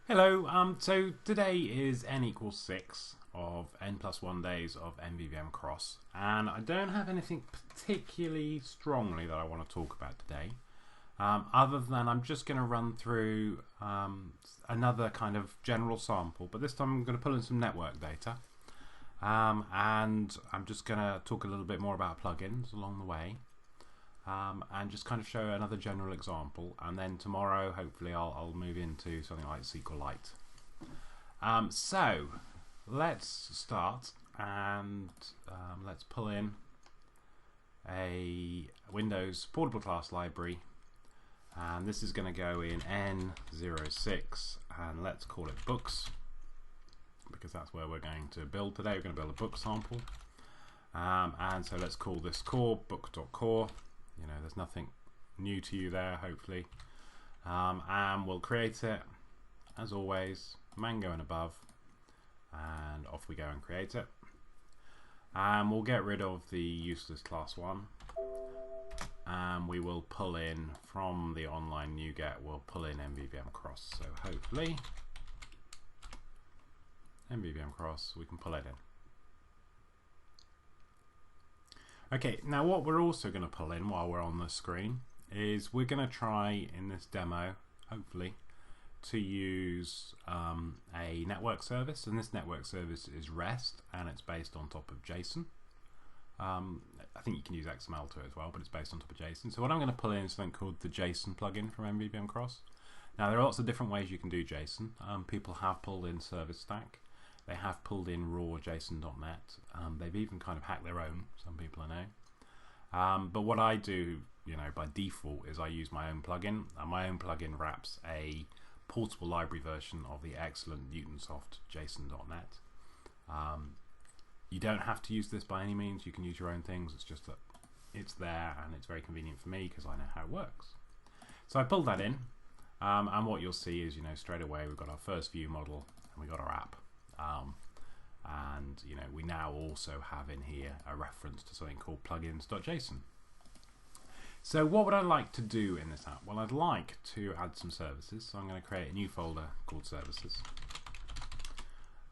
Hello, so today is n=6 of N+1 days of MvvmCross, and I don't have anything particularly strongly that I want to talk about today, other than I'm just going to run through another kind of general sample, but this time I'm going to pull in some network data, and I'm just going to talk a little bit more about plugins along the way. And just kind of show another general example, and then tomorrow hopefully I'll move into something like SQLite. So let's start and let's pull in a Windows portable class library, and this is going to go in N06, and let's call it books because that's where we're going to build today. We're going to build a book sample, and so let's call this core book.core. You know, there's nothing new to you there, hopefully. And we'll create it, as always, Mango and above, and off we go and create it. And we'll get rid of the useless class 1, and we will pull in from the online NuGet, we'll pull in MvvmCross. So hopefully, MvvmCross, we can pull it in. Okay, now what we're also going to pull in while we're on the screen is we're going to try in this demo, hopefully, to use a network service, and this network service is REST, and it's based on top of JSON. I think you can use XML too as well, but it's based on top of JSON. So what I'm going to pull in is something called the JSON plugin from MvvmCross. Now there are lots of different ways you can do JSON. People have pulled in Service Stack. They have pulled in raw JSON.NET. They've even kind of hacked their own, some people I know. But what I do, you know, by default is I use my own plugin, and my own plugin wraps a portable library version of the excellent Newtonsoft JSON.NET. You don't have to use this by any means. You can use your own things. It's just that it's there, and it's very convenient for me because I know how it works. So I pulled that in, and what you'll see is, you know, straight away we've got our first view model and we've got our app. And you know, we now also have in here a reference to something called plugins.json. So what would I like to do in this app? Well, I'd like to add some services, so I'm going to create a new folder called services,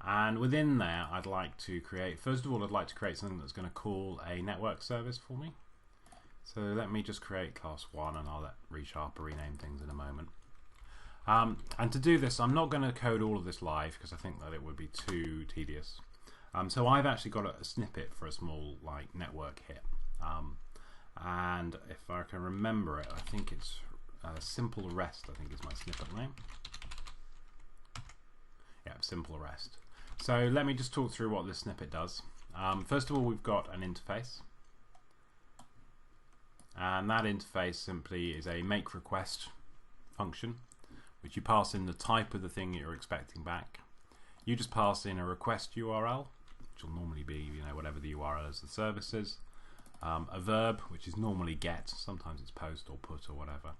and within there I'd like to create, first of all, I'd like to create something that's going to call a network service for me. So let me just create class 1, and I'll let Resharper rename things in a moment. And to do this, I'm not going to code all of this live because I think that it would be too tedious. So I've actually got a snippet for a small network hit. And if I can remember it, I think it's simple rest, I think is my snippet name. Yeah, simple rest. So let me just talk through what this snippet does. First of all, we've got an interface. And that interface simply is a make request function, which you pass in the type of the thing that you're expecting back. You just pass in a request URL, which will normally be, you know, whatever the URL is, the service is. A verb, which is normally get, sometimes it's post or put or whatever.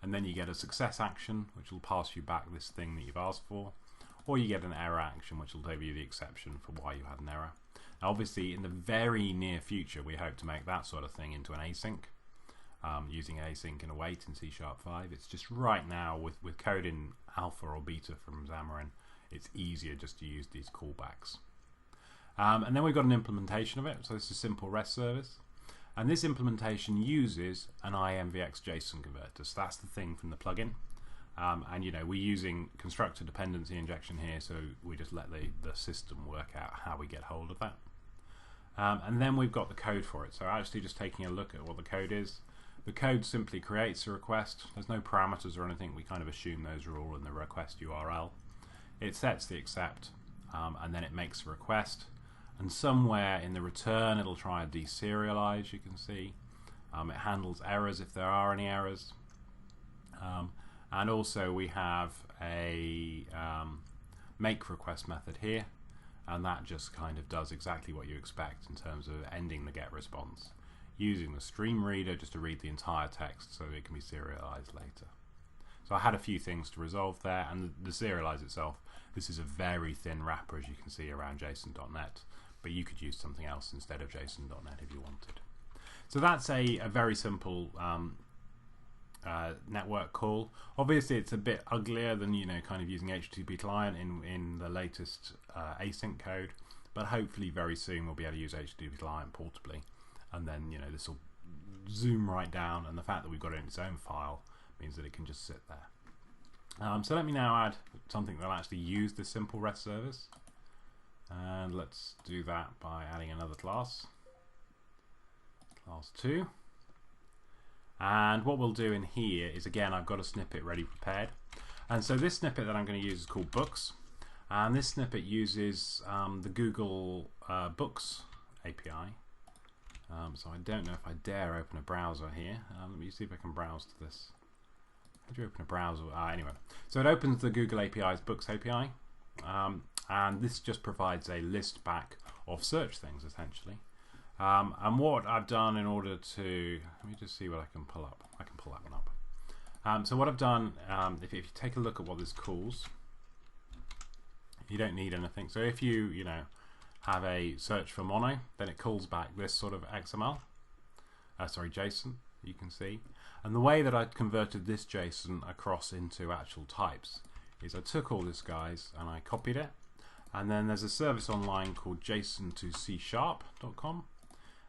And then you get a success action, which will pass you back this thing that you've asked for, or you get an error action, which will give you the exception for why you had an error. Now, obviously, in the very near future, we hope to make that sort of thing into an async. Using async and await in C#5. It's just right now with code in alpha or beta from Xamarin, it's easier just to use these callbacks. And then we've got an implementation of it. So this is a simple REST service, and this implementation uses an IMVX JSON converter. So that's the thing from the plugin. And you know, we're using constructor dependency injection here, so we just let the system work out how we get hold of that. And then we've got the code for it. So actually just taking a look at what the code is. The code simply creates a request. There's no parameters or anything. We kind of assume those are all in the request URL. It sets the accept, and then it makes a request. And somewhere in the return, it'll try and deserialize, you can see. It handles errors if there are any errors. And also we have a make request method here, and that just kind of does exactly what you expect in terms of ending the get response, using the stream reader just to read the entire text so that it can be serialized later. So I had a few things to resolve there, and the serialize itself, this is a very thin wrapper, as you can see, around JSON.NET, but you could use something else instead of JSON.NET if you wanted. So that's a very simple network call. Obviously it's a bit uglier than, you know, kind of using HTTP client in the latest async code, but hopefully very soon we'll be able to use HTTP client portably, and then, you know, this will zoom right down, and the fact that we've got it in its own file means that it can just sit there. So let me now add something that'll actually use this simple REST service, and let's do that by adding another class 2. And what we'll do in here is, again, I've got a snippet ready prepared, and so this snippet that I'm going to use is called Books, and this snippet uses the Google Books API. So I don't know if I dare open a browser here. Let me see if I can browse to this. How do you open a browser? Anyway, so it opens the Google API's Books API, and this just provides a list back of search things, essentially. And what I've done in order to, let me just see what I can pull up. I can pull that one up. So what I've done, if you take a look at what this calls, you don't need anything. So if you know, have a search for mono, then it calls back this sort of XML, JSON, you can see. And the way that I converted this JSON across into actual types is I took all this, guys, and I copied it. And then there's a service online called JSON2C#.com.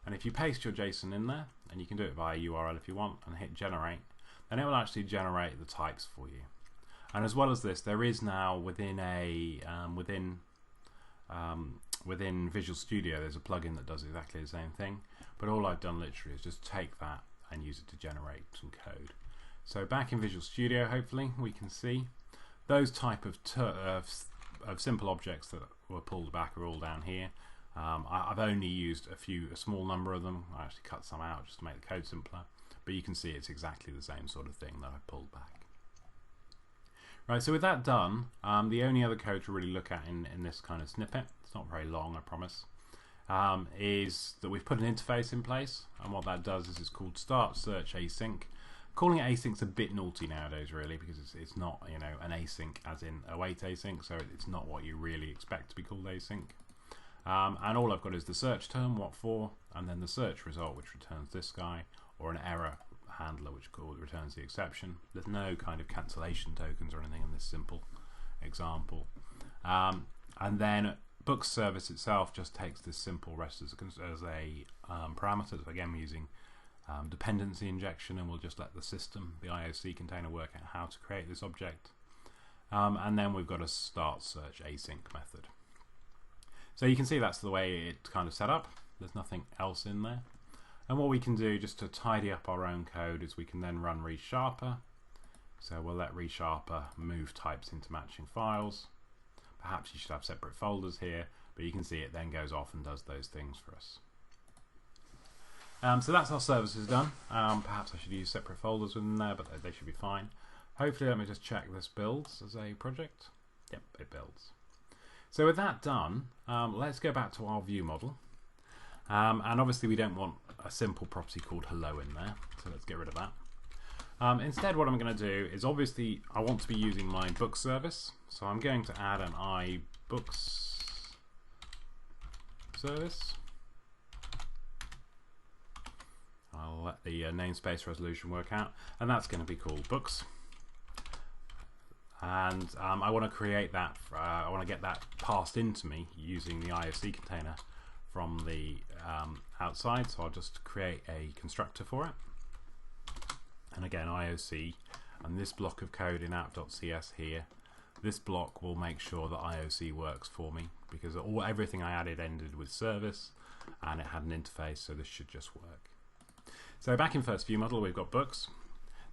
And if you paste your JSON in there, and you can do it via URL if you want, and hit generate, then it will actually generate the types for you. And as well as this, there is now within within Visual Studio, there's a plugin that does exactly the same thing. But all I've done literally is just take that and use it to generate some code. So back in Visual Studio, hopefully we can see those type of simple objects that were pulled back are all down here. I've only used a small number of them. I actually cut some out just to make the code simpler, but you can see it's exactly the same sort of thing that I pulled back. Right, so with that done, the only other code to really look at in this kind of snippet, it's not very long, I promise, is that we've put an interface in place, and what that does is it's called start search async. Calling it async's a bit naughty nowadays, really, because it's not, you know, an async as in await async, so it's not what you really expect to be called async. And all I've got is the search term, what for, and then the search result, which returns this guy, or an error handler, which returns the exception. There's no kind of cancellation tokens or anything in this simple example. And then Books service itself just takes this simple REST as a parameter. So again, we're using dependency injection, and we'll just let the system, the IOC container, work out how to create this object. And then we've got a start search async method. So you can see that's the way it's kind of set up. There's nothing else in there. And what we can do just to tidy up our own code is we can then run Resharper. So we'll let Resharper move types into matching files. Perhaps you should have separate folders here, but you can see it then goes off and does those things for us. So that's our services done. Perhaps I should use separate folders within there, but they should be fine. Hopefully, let me just check this builds as a project. Yep, it builds. So with that done, let's go back to our view model. And obviously we don't want a simple property called hello in there, so let's get rid of that. Instead, what I'm going to do is, obviously I want to be using my book service, so I'm going to add an iBooks service. I'll let the namespace resolution work out, and that's going to be called books. And I want to create that, I want to get that passed into me using the IOC container from the outside, so I'll just create a constructor for it. And again, IOC, and this block of code in app.cs here, this block will make sure that IOC works for me, because everything I added ended with service, and it had an interface, so this should just work. So back in first view model, we've got books.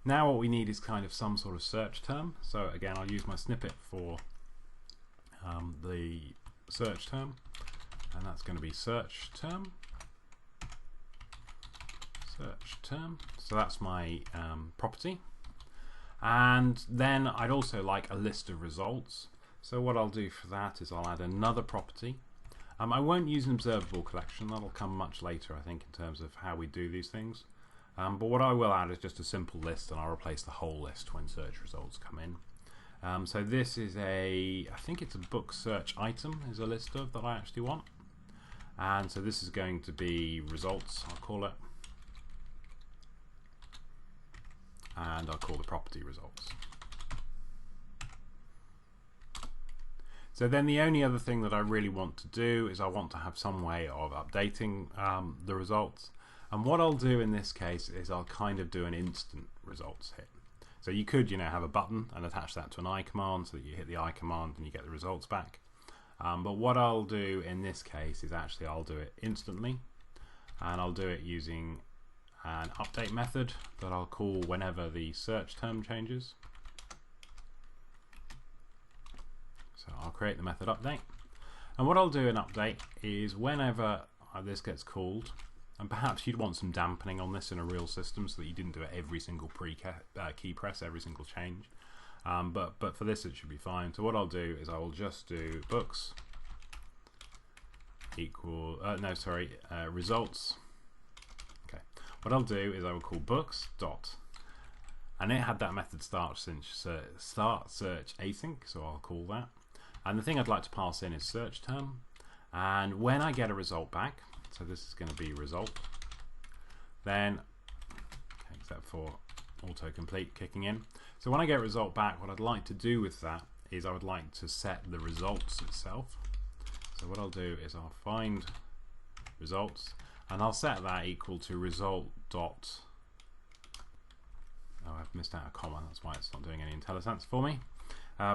Now what we need is kind of some sort of search term. So again, I'll use my snippet for the search term, and that's going to be search term. Search term. So that's my property. And then I'd also like a list of results. So what I'll do for that is I'll add another property. I won't use an observable collection. That'll come much later, I think, in terms of how we do these things. But what I will add is just a simple list, and I'll replace the whole list when search results come in. So this is I think it's a book search item is a list of that I actually want. And so this is going to be results, I'll call it. and I'll call the property results. So then the only other thing that I really want to do is I want to have some way of updating the results. And what I'll do in this case is I'll kind of do an instant results hit. So you could, have a button and attach that to an I command so that you hit the I command and you get the results back. But what I'll do in this case is actually I'll do it instantly, and I'll do it using an update method that I'll call whenever the search term changes. So I'll create the method update, and what I'll do in update is whenever this gets called, and perhaps you'd want some dampening on this in a real system so that you didn't do it every single key press, every single change. But for this it should be fine. So what I'll do is I will just do books equal results. Okay. What I'll do is I will call books dot, and it had that method start search async, so I'll call that. And the thing I'd like to pass in is search term. And when I get a result back, so this is going to be result, then except for autocomplete kicking in. So when I get a result back, what I'd like to do with that is I would like to set the results itself. So what I'll do is I'll find results, and I'll set that equal to result dot. Oh, I've missed out a comma, that's why it's not doing any IntelliSense for me.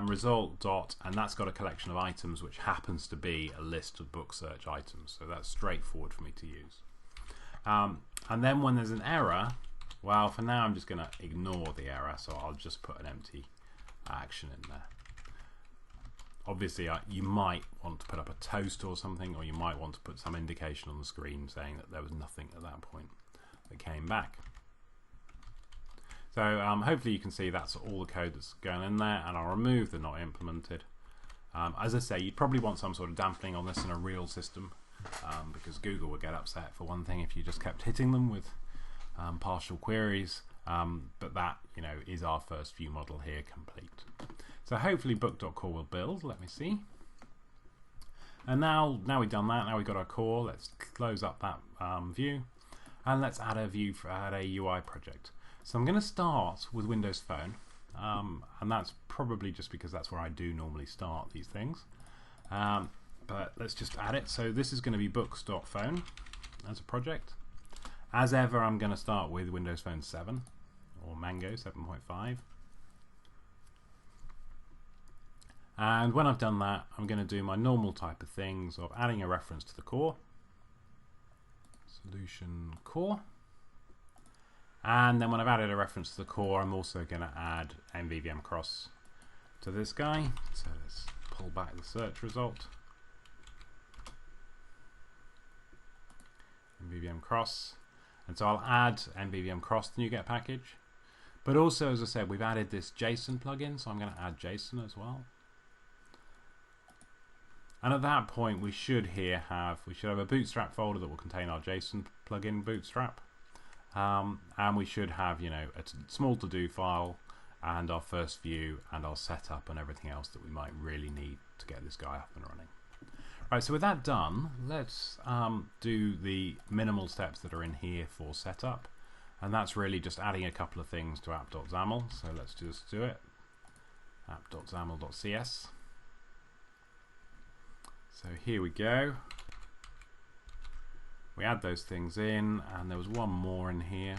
Result dot, and that's got a collection of items which happens to be a list of book search items, so that's straightforward for me to use. And then when there's an error, well, for now I'm just going to ignore the error, so I'll just put an empty action in there. Obviously you might want to put up a toast or something, or you might want to put some indication on the screen saying that there was nothing at that point that came back. So hopefully you can see that's all the code that's going in there, and I'll remove the not implemented. As I say, you'd probably want some sort of dampening on this in a real system, because Google would get upset, for one thing, if you just kept hitting them with partial queries. But that is our first view model here complete. So hopefully book.core will build. Let me see. And now we've done that, now we've got our core. Let's close up that view, and let's add a UI project. So I'm going to start with Windows Phone, and that's probably just because that's where I do normally start these things. But let's just add it. So this is going to be books.phone as a project. As ever, I'm going to start with Windows Phone 7 or Mango 7.5. And when I've done that, I'm going to do my normal type of things of adding a reference to the core, solution core. And then when I've added a reference to the core, I'm also going to add MvvmCross to this guy. So let's pull back the search result. MvvmCross. And so I'll add MvvmCross, the NuGet package. But also, as I said, we've added this JSON plugin, so I'm going to add JSON as well. And at that point, we should have a Bootstrap folder that will contain our JSON plugin Bootstrap. And we should have, a small to-do file and our first view and our setup and everything else that we might really need to get this guy up and running. Right, so with that done, let's do the minimal steps that are in here for setup. And that's really just adding a couple of things to app.xaml. So let's just do it. app.xaml.cs. So here we go. We add those things in, and there was one more in here.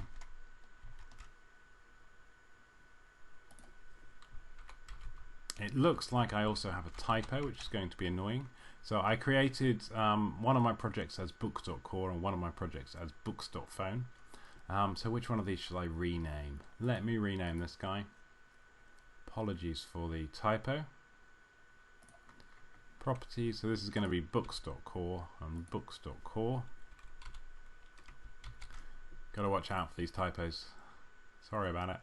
It looks like I also have a typo, which is going to be annoying. So I created one of my projects as books.core and one of my projects as books.phone. So which one of these should I rename? Let me rename this guy. Apologies for the typo. Properties, so this is going to be books.core and books.core. Got to watch out for these typos. Sorry about it.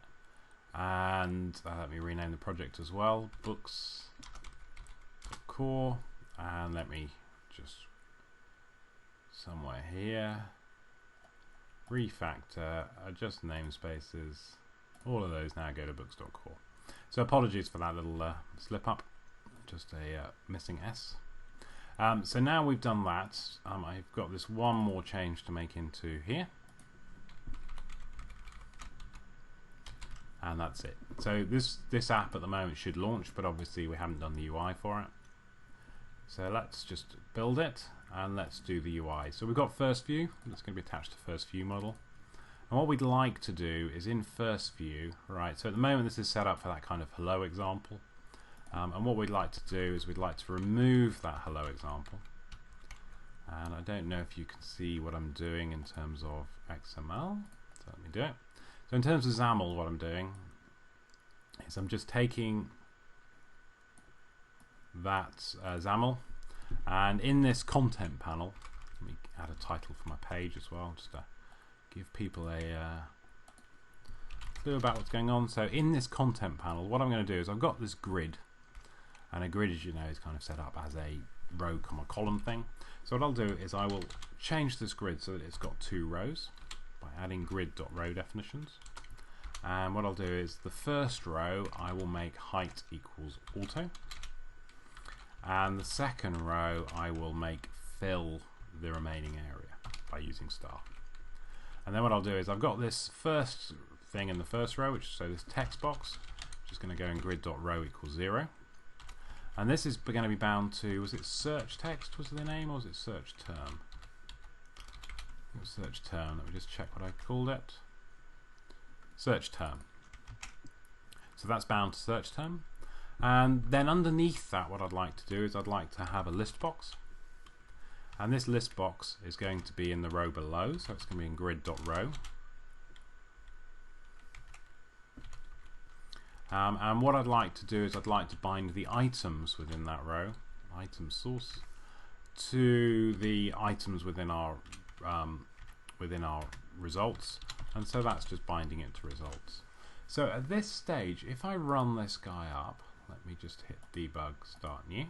And let me rename the project as well. Books.core. And let me just somewhere here refactor, adjust namespaces. All of those now go to books.core. So apologies for that little slip up. Just a missing S. So now we've done that, I've got this one more change to make into here. and that's it. So this app at the moment should launch, but obviously we haven't done the UI for it. So let's just build it and let's do the UI. So we've got first view, that's going to be attached to first view model. And what we'd like to do is in first view, right, so at the moment this is set up for that kind of hello example. And what we'd like to do is we'd like to remove that hello example. And I don't know if you can see what I'm doing in terms of XML. So let me do it. So in terms of XAML, what I'm doing is I'm just taking that XAML, and in this content panel, let me add a title for my page as well, just to give people a clue about what's going on. So in this content panel, what I'm going to do is I've got this grid, and a grid, as you know, is kind of set up as a row, column thing. So what I'll do is I will change this grid so that it's got 2 rows by adding grid.row definitions. And what I'll do is the first row I will make height equals auto, and the second row I will make fill the remaining area by using star. And then what I'll do is I've got this first thing in the first row, which so this text box, which is going to go in grid.row equals 0. And this is going to be bound to, was it search text was the name, or was it search term? It was search term. Let me just check what I called it. Search term. So that's bound to search term. And then underneath that, what I'd like to do is I'd like to have a list box. And this list box is going to be in the row below, so it's going to be in grid.row. And what I'd like to do is I'd like to bind the items within that row, item source, to the items within our results, and so that's just binding it to results. So at this stage, if I run this guy up, let me just hit debug, start new.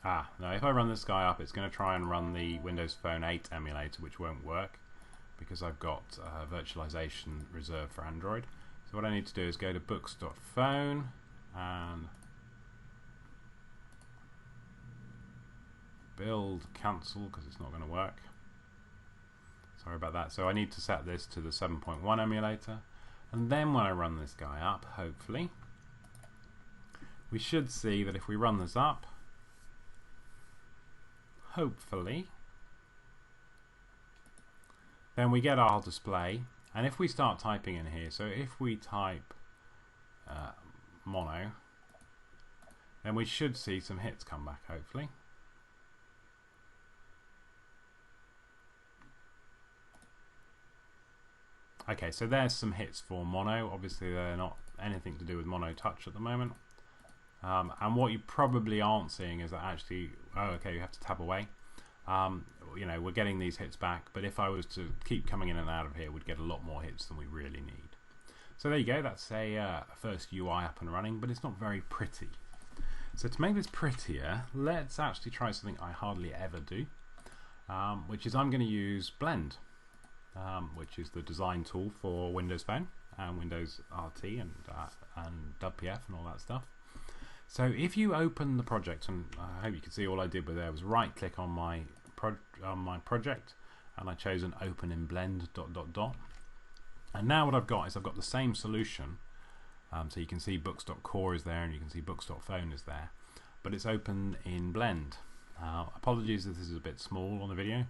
No, if I run this guy up, it's going to try and run the Windows Phone 8 emulator, which won't work because I've got virtualization reserved for Android. So what I need to do is go to books.phone and build cancel because it's not going to work. Sorry about that. So I need to set this to the 7.1 emulator, and then when I run this guy up, hopefully we should see that if we run this up, hopefully, then we get our display. And if we start typing in here, so if we type mono, then we should see some hits come back, hopefully. Okay, so there's some hits for mono. Obviously they're not anything to do with mono touch at the moment. And what you probably aren't seeing is that actually, oh okay, you have to tab away. You know, we're getting these hits back, but if I was to keep coming in and out of here, we'd get a lot more hits than we really need. So there you go, that's a first UI up and running, but it's not very pretty. So to make this prettier, let's actually try something I hardly ever do, which is I'm going to use Blend, which is the design tool for Windows Phone and Windows RT and WPF and all that stuff. So if you open the project, and I hope you can see all I did with there was right click on my project, and I chose an open in blend ... And now what I've got is I've got the same solution. So you can see books.core is there and you can see books.phone is there, but it's open in blend. Apologies if this is a bit small on the video,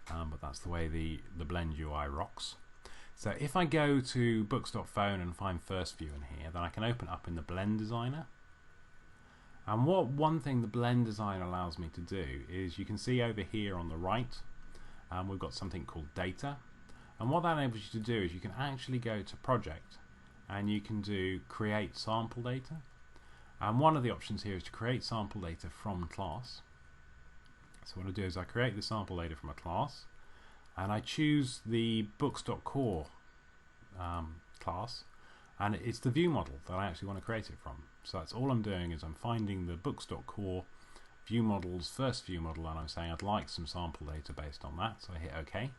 but that's the way the blend UI rocks. So if I go to books.phone and find first view in here, then I can open up in the blend designer. And one thing the blend designer allows me to do is you can see over here on the right, we've got something called data. And what that enables you to do is you can actually go to project and you can do create sample data. And one of the options here is to create sample data from class. So what I do is I create the sample data from a class, and I choose the books.core class, and it's the view model that I actually want to create it from. So that's all I'm doing is I'm finding the books.core view model's first view model, and I'm saying I'd like some sample data based on that. So I hit OK,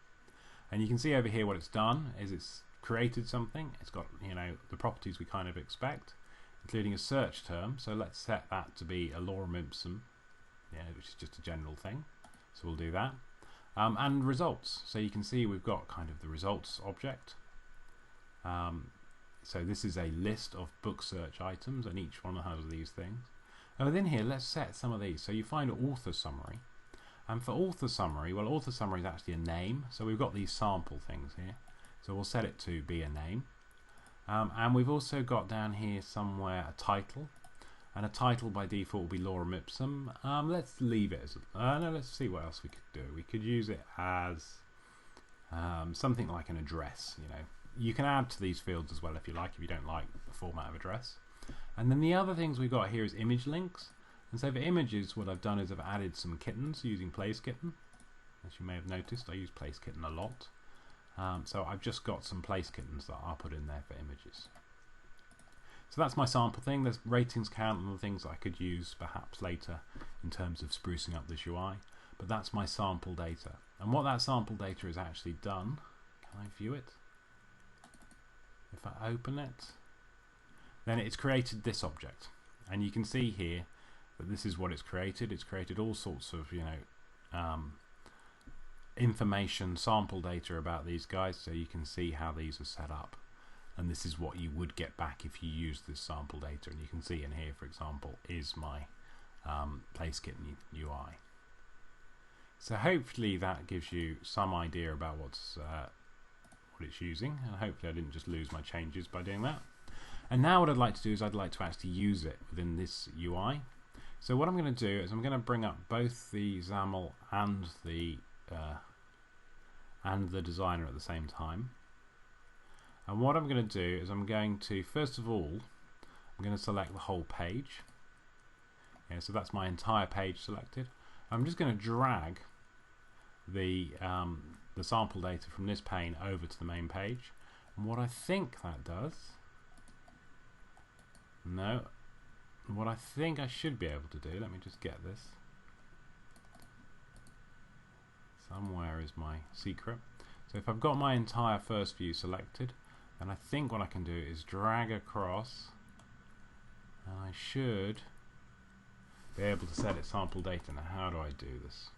and you can see over here what it's done is it's created something. It's got, you know, the properties we kind of expect, including a search term. So let's set that to be a lorem ipsum, which is just a general thing. So we'll do that. And results. So you can see we've got kind of the results object. So this is a list of book search items, and each one has these things. And within here, let's set some of these. So you find author summary, and for author summary, well, author summary is actually a name. So we've got these sample things here. So we'll set it to be a name. And we've also got down here somewhere a title, and a title by default will be lorem ipsum. Let's leave it as no. Let's see what else we could do. We could use it as something like an address. You can add to these fields as well if you like, if you don't like the format of address. And then the other things we've got here is image links. And so for images, what I've done is I've added some kittens using placekitten. As you may have noticed, I use placekitten a lot. So I've just got some placekittens that I'll put in there for images. So that's my sample thing. There's ratings count and the things that I could use perhaps later in terms of sprucing up this UI. But that's my sample data. And what that sample data has actually done, can I view it? If I open it, then it's created this object. And you can see here that this is what it's created. It's created all sorts of, information, sample data about these guys, so you can see how these are set up. And this is what you would get back if you use this sample data. And you can see in here, for example, is my placekitten UI. So hopefully that gives you some idea about what it's using, and hopefully I didn't just lose my changes by doing that. And now what I'd like to do is I'd like to actually use it within this UI. So what I'm going to do is I'm going to bring up both the XAML and the designer at the same time. And what I'm going to do is I'm going to, first of all, I'm going to select the whole page. So that's my entire page selected. I'm just going to drag the sample data from this pane over to the main page. And what I think that does, what I think I should be able to do, let me just get this. Somewhere is my secret. So if I've got my entire first view selected, then I think what I can do is drag across, and I should be able to set its sample data. Now how do I do this?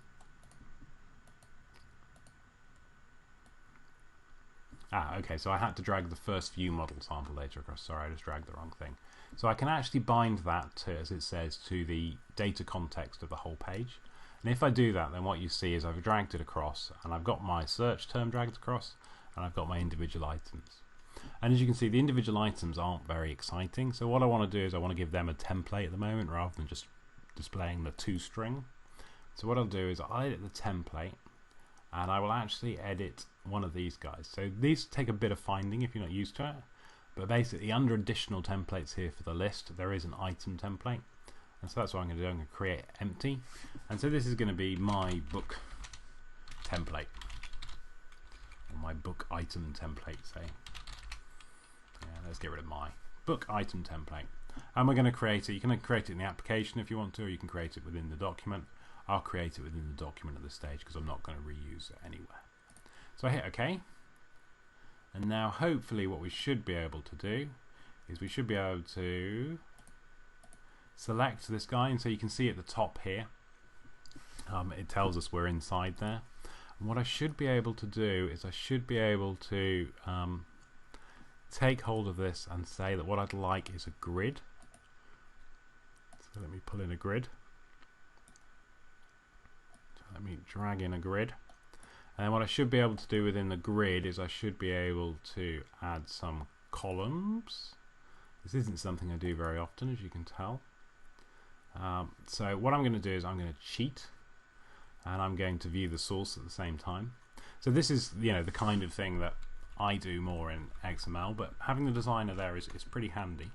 Okay, so I had to drag the first view model sample data across. Sorry, I just dragged the wrong thing. So I can actually bind that to, as it says, to the data context of the whole page. And if I do that, then what you see is I've dragged it across, and I've got my search term dragged across, and I've got my individual items. And as you can see, the individual items aren't very exciting. So what I want to do is I want to give them a template at the moment rather than just displaying the toString. So what I'll do is I'll edit the template, and I will actually edit one of these guys. So these take a bit of finding if you're not used to it, but basically under additional templates here for the list there is an item template, and so that's what I'm going to do. I'm going to create empty, and so this is going to be my book template, or my book item template, say. Let's get rid of my book item template, and we're going to create it. You can create it in the application if you want to, or you can create it within the document. I'll create it within the document at this stage because I'm not going to reuse it anywhere. So I hit OK, and now hopefully what we should be able to do is we should be able to select this guy, and so you can see at the top here it tells us we're inside there. And what I should be able to do is I should be able to take hold of this and say that what I'd like is a grid. So let me pull in a grid. So let me drag in a grid. And what I should be able to do within the grid is I should be able to add some columns. This isn't something I do very often, as you can tell. So what I'm going to do is I'm going to cheat, and I'm going to view the source at the same time. So this is the kind of thing that I do more in XML, but having the designer there is pretty handy.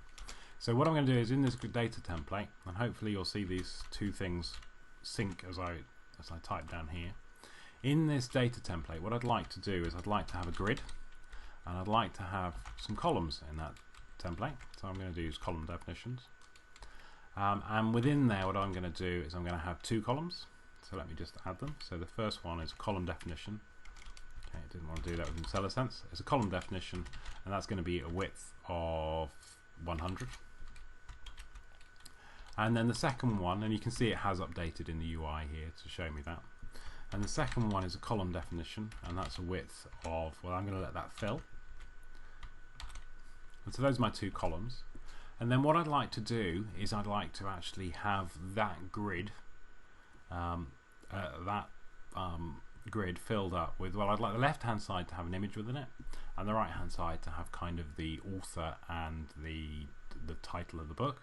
So what I'm going to do is in this data template, and hopefully you'll see these two things sync as I type down here. In this data template, what I'd like to do is I'd like to have a grid, and I'd like to have some columns in that template. So I'm going to do column definitions. And within there, what I'm going to do is I'm going to have two columns. So let me just add them. So the first one is a column definition. Okay, I didn't want to do that within IntelliSense. It's a column definition, and that's going to be a width of 100. And then the second one, and you can see it has updated in the UI here to show me that. And the second one is a column definition, and that's a width of, well, I'm going to let that fill. And so those are my two columns. And then what I'd like to do is I'd like to actually have that grid, grid filled up with, well, I'd like the left hand side to have an image within it, and the right hand side to have kind of the author and the title of the book.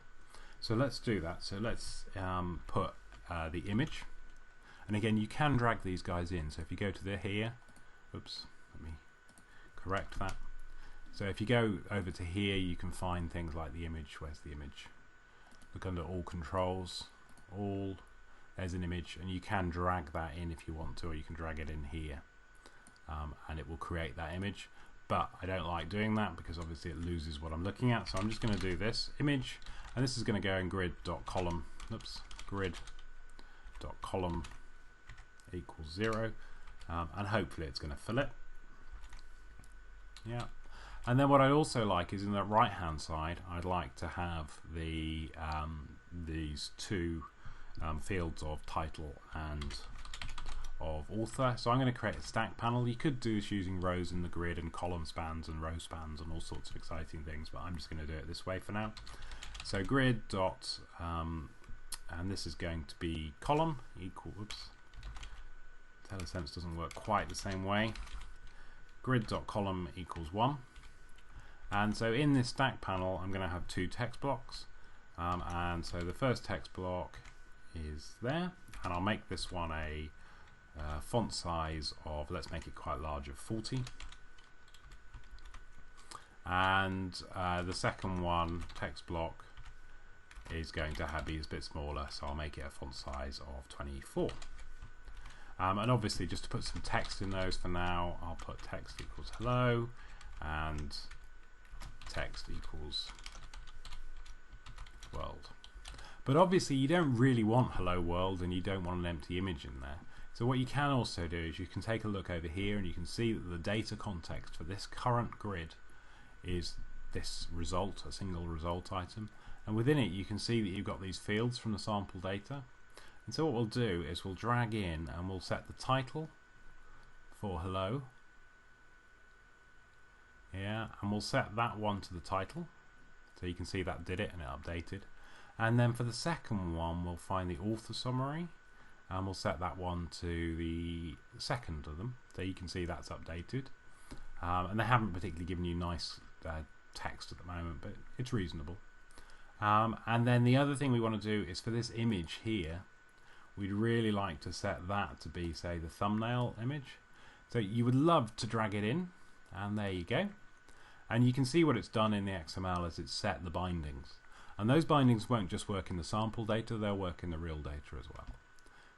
So let's do that. So let's put the image, and again you can drag these guys in. So if you go to the here, oops, let me correct that. So if you go over to here, you can find things like the image. Where's the image? Look under all controls, all, there's an image, and you can drag that in if you want to, or you can drag it in here, and it will create that image. But I don't like doing that because obviously it loses what I'm looking at. So I'm just going to do this image, and this is going to go in grid.column, oops, grid.column equals 0, and hopefully it's going to fill it. Yeah. And then what I also like is in the right hand side, I'd like to have the these two fields of title and of author. So I'm going to create a stack panel. You could do this using rows in the grid and column spans and row spans and all sorts of exciting things, but I'm just going to do it this way for now. So grid dot and this is going to be column equal, oops, IntelliSense doesn't work quite the same way. Grid.column equals 1. And so in this stack panel I'm going to have two text blocks, and so the first text block is there, and I'll make this one a font size of, let's make it quite large, of 40, and the second one, text block, is going to be a bit smaller, so I'll make it a font size of 24. And obviously just to put some text in those for now, I'll put text equals hello and text equals world. But obviously you don't really want hello world and you don't want an empty image in there. So what you can also do is you can take a look over here and you can see that the data context for this current grid is this result, a single result item, and within it you can see that you've got these fields from the sample data. And so what we'll do is we'll drag in and we'll set the title for hello, yeah, and we'll set that one to the title, so you can see that did it and it updated. And then for the second one we'll find the author summary and we'll set that one to the second of them, so you can see that's updated. And they haven't particularly given you nice text at the moment, but it's reasonable. And then the other thing we want to do is for this image here, we'd really like to set that to be, say, the thumbnail image. So you would love to drag it in, and there you go. And you can see what it's done in the XML as it's set the bindings. And those bindings won't just work in the sample data, they'll work in the real data as well.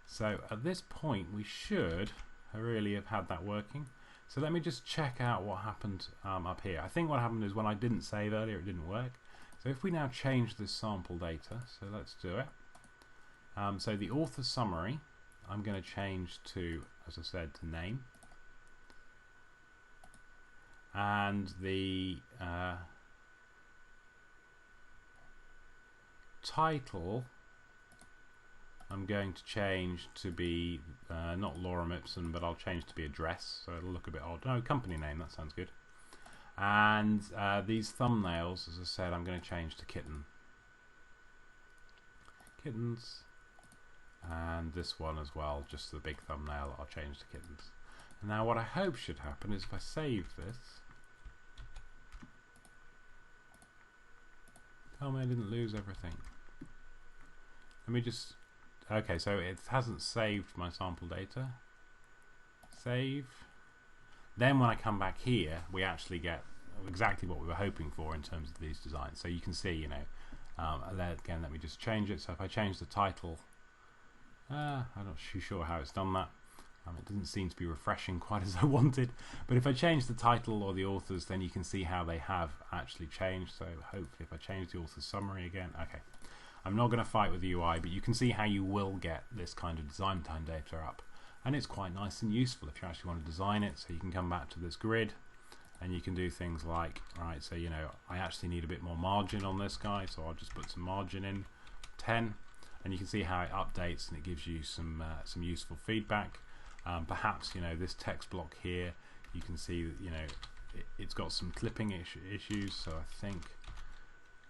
So at this point we should really have had that working. So let me just check out what happened up here. I think what happened is when I didn't save earlier it didn't work. So if we now change this sample data, so let's do it. So the author summary I'm going to change to, as I said, to name, and the title I'm going to change to be not Lorem Ipsum, but I'll change to be address, so it'll look a bit odd. No, company name, that sounds good. And these thumbnails, as I said, I'm going to change to kittens, and this one as well, just the big thumbnail, I'll change to kittens. And now what I hope should happen is if I save this, tell me I didn't lose everything. Let me just, okay, so it hasn't saved my sample data. Save. Then when I come back here, we actually get exactly what we were hoping for in terms of these designs. So you can see, you know, again, let me just change it. So if I change the title, I'm not too sure how it's done that. It doesn't seem to be refreshing quite as I wanted. But if I change the title or the authors, then you can see how they have actually changed. So hopefully if I change the author's summary again, okay. I'm not going to fight with the UI, but you can see how you will get this kind of design time data up. And it's quite nice and useful if you actually want to design it. So you can come back to this grid and you can do things like, right, so you know, I actually need a bit more margin on this guy, so I'll just put some margin in, 10, and you can see how it updates and it gives you some useful feedback. Perhaps, you know, this text block here, you can see that, you know, it's got some clipping issues, so I think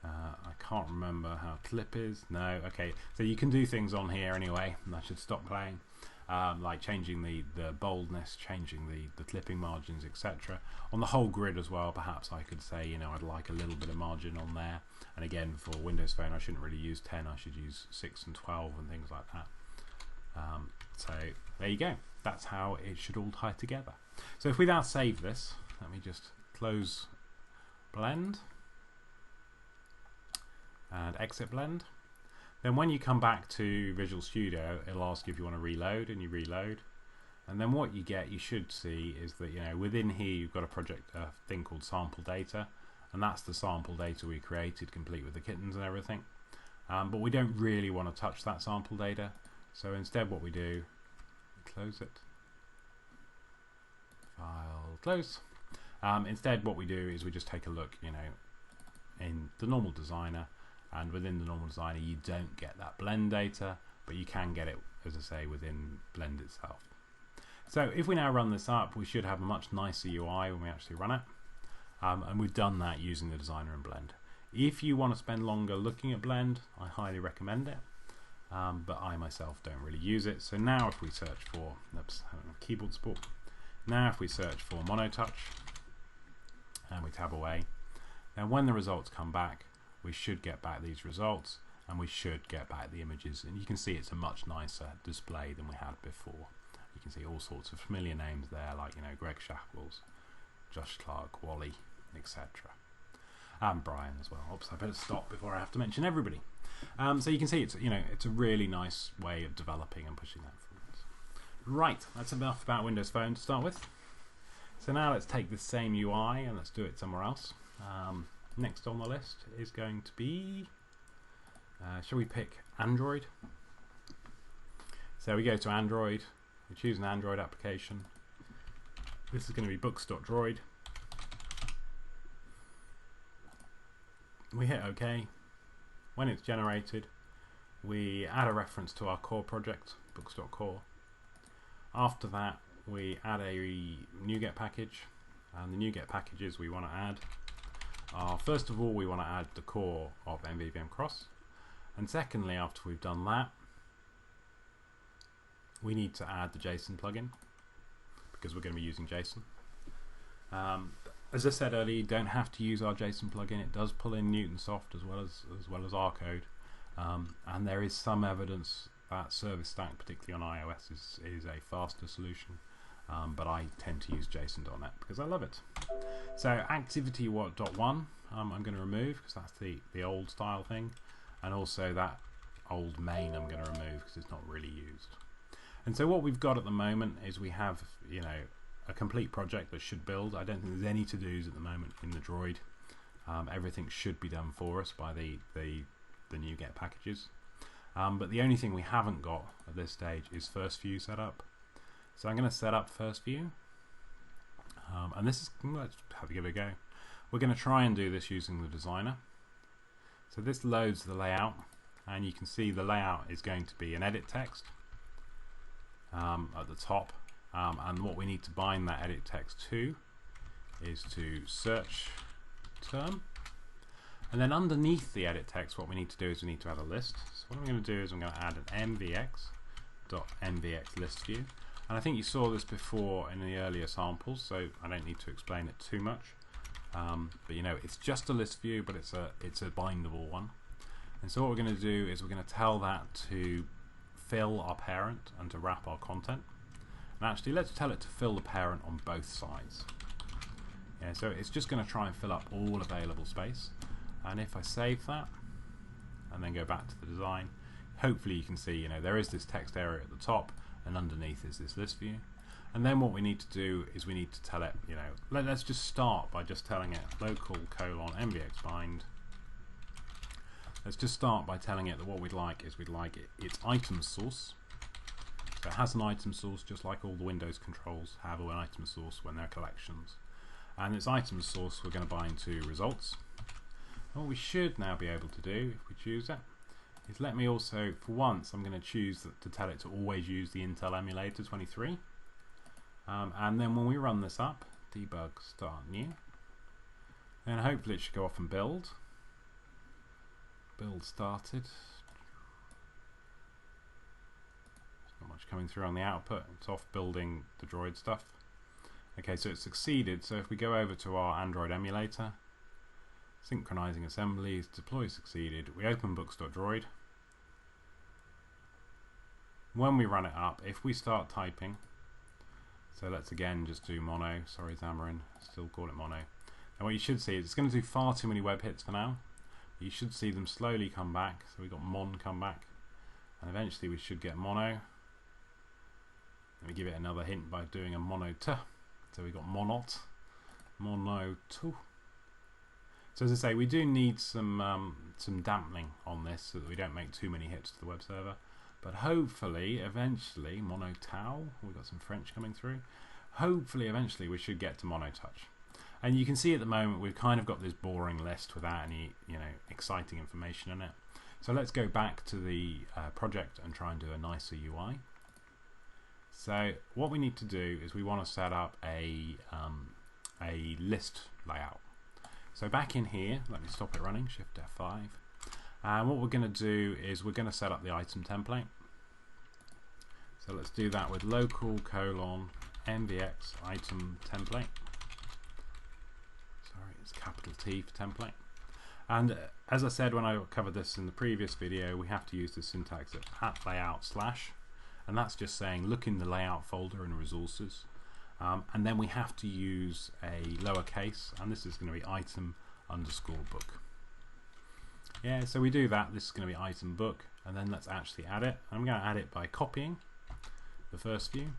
I can't remember how clip is. No, okay, so you can do things on here anyway, and I should stop playing, like changing the boldness, changing the clipping margins, etc. On the whole grid as well, perhaps I could say, I'd like a little bit of margin on there. And again, for Windows Phone, I shouldn't really use 10, I should use 6 and 12 and things like that. So there you go, that's how it should all tie together. So if we now save this, let me just close Blend and exit Blend. Then when you come back to Visual Studio, it'll ask you if you want to reload, and you reload. And then what you get, you should see, is that within here you've got a thing called sample data, and that's the sample data we created, complete with the kittens and everything. But we don't really want to touch that sample data, so instead what we do, close it, file, close. Instead what we do is we just take a look, in the normal designer, and within the normal designer you don't get that blend data, but you can get it, as I say, within Blend itself. So if we now run this up, we should have a much nicer UI when we actually run it, and we've done that using the designer in Blend. If you want to spend longer looking at Blend, I highly recommend it, but I myself don't really use it. So now if we search for, keyboard support, now if we search for MonoTouch and we tab away, then when the results come back, we should get back these results, and we should get back the images, and you can see it's a much nicer display than we had before. You can see all sorts of familiar names there, like Greg Shackles, Josh Clark, Wally, etc. And Brian as well. Oops, I better stop before I have to mention everybody. So you can see it's it's a really nice way of developing and pushing that forwards. Right, that's enough about Windows Phone to start with. So now let's take the same UI and let's do it somewhere else. Next on the list is going to be, shall we pick Android? So we go to Android, we choose an Android application. This is going to be books.droid. We hit OK. When it's generated, we add a reference to our core project, books.core. After that, we add a NuGet package, and the NuGet packages we want to add are, first of all, we want to add the core of MvvmCross, and secondly, after we've done that, we need to add the JSON plugin, because we're going to be using JSON. As I said earlier, you don't have to use our JSON plugin. It does pull in Newtonsoft as well as our code, and there is some evidence that Service Stack, particularly on iOS, is a faster solution. But I tend to use JSON.NET because I love it. So activity.1 I'm going to remove because that's the old style thing, and also that old main I'm going to remove because it's not really used. And so what we've got at the moment is we have a complete project that should build. I don't think there's any to-dos at the moment in the Droid. Everything should be done for us by the NuGet packages. But the only thing we haven't got at this stage is first view setup. So I'm going to set up first view, and this is, let's have a give it a go. We're going to try and do this using the designer. So this loads the layout, and you can see the layout is going to be an edit text at the top, and what we need to bind that edit text to is to search term, and then underneath the edit text what we need to do is we need to add a list. So what I'm going to do is I'm going to add an mvx.mvx list view. And I think you saw this before in the earlier samples, so I don't need to explain it too much. But it's just a list view, but it's a bindable one. And so what we're going to do is we're going to tell that to fill our parent and to wrap our content. And actually, let's tell it to fill the parent on both sides. Yeah, so it's just going to try and fill up all available space. And if I save that and then go back to the design, hopefully you can see there is this text area at the top, and underneath is this list view. And then what we need to do is we need to tell it, let's just start by just telling it local::mvxbind. Let's just start by telling it that what we'd like is its item source. So it has an item source just like all the Windows controls have an item source when they're collections. And its item source we're going to bind to results. And what we should now be able to do, if we choose it, is let me also, for once, I'm going to choose to tell it to always use the Intel emulator 23. And then when we run this up, debug, start new, and hopefully it should go off and build. Build started. There's not much coming through on the output. It's off building the Droid stuff. Okay, so it's succeeded. So if we go over to our Android emulator, synchronizing assemblies, deploy succeeded, we open books.droid. When we run it up, if we start typing, so let's again just do mono, sorry Xamarin, still call it mono. And what you should see is it's going to do far too many web hits for now. You should see them slowly come back. So we've got mon come back, and eventually we should get mono. Let me give it another hint by doing a mono t. So we've got monot, mono two. So as I say, we do need some dampening on this so that we don't make too many hits to the web server. But hopefully, eventually, mono tau. We've got some French coming through. Hopefully, eventually, we should get to mono touch. And you can see at the moment we've kind of got this boring list without any, exciting information in it. So let's go back to the project and try and do a nicer UI. So what we need to do is we want to set up a list layout. So back in here, let me stop it running, Shift F5. And what we're going to do is we're going to set up the item template. So let's do that with local : MVX item template. Sorry, it's capital T for template. And as I said when I covered this in the previous video, we have to use the syntax at layout /, and that's just saying look in the layout folder in resources, and then we have to use a lowercase, and this is going to be item_book. Yeah, so we do that. This is going to be item book, and then let's actually add it. I'm going to add it by copying the first view,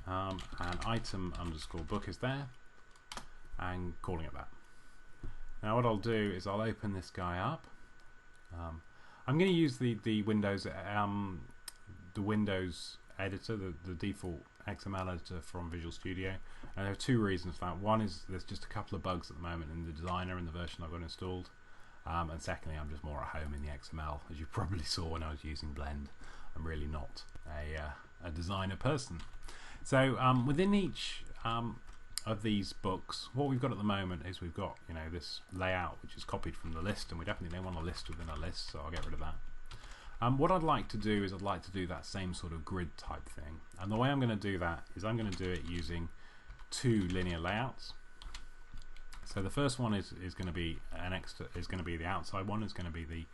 and item_book is there, and calling it that. Now what I'll do is I'll open this guy up. I'm going to use the Windows editor, the default XML editor from Visual Studio, and there are two reasons for that. One is there's just a couple of bugs at the moment in the designer in the version I've got installed, and secondly I'm just more at home in the XML. As you probably saw when I was using Blend, I'm really not a designer person. So within each of these books, what we've got at the moment is we've got this layout which is copied from the list, and we definitely don't want a list within a list, so I'll get rid of that. What I'd like to do is I'd like to do that same sort of grid type thing, and the way I'm going to do that is I'm going to do it using two linear layouts. So the first one is going to be the outside one, is going to be the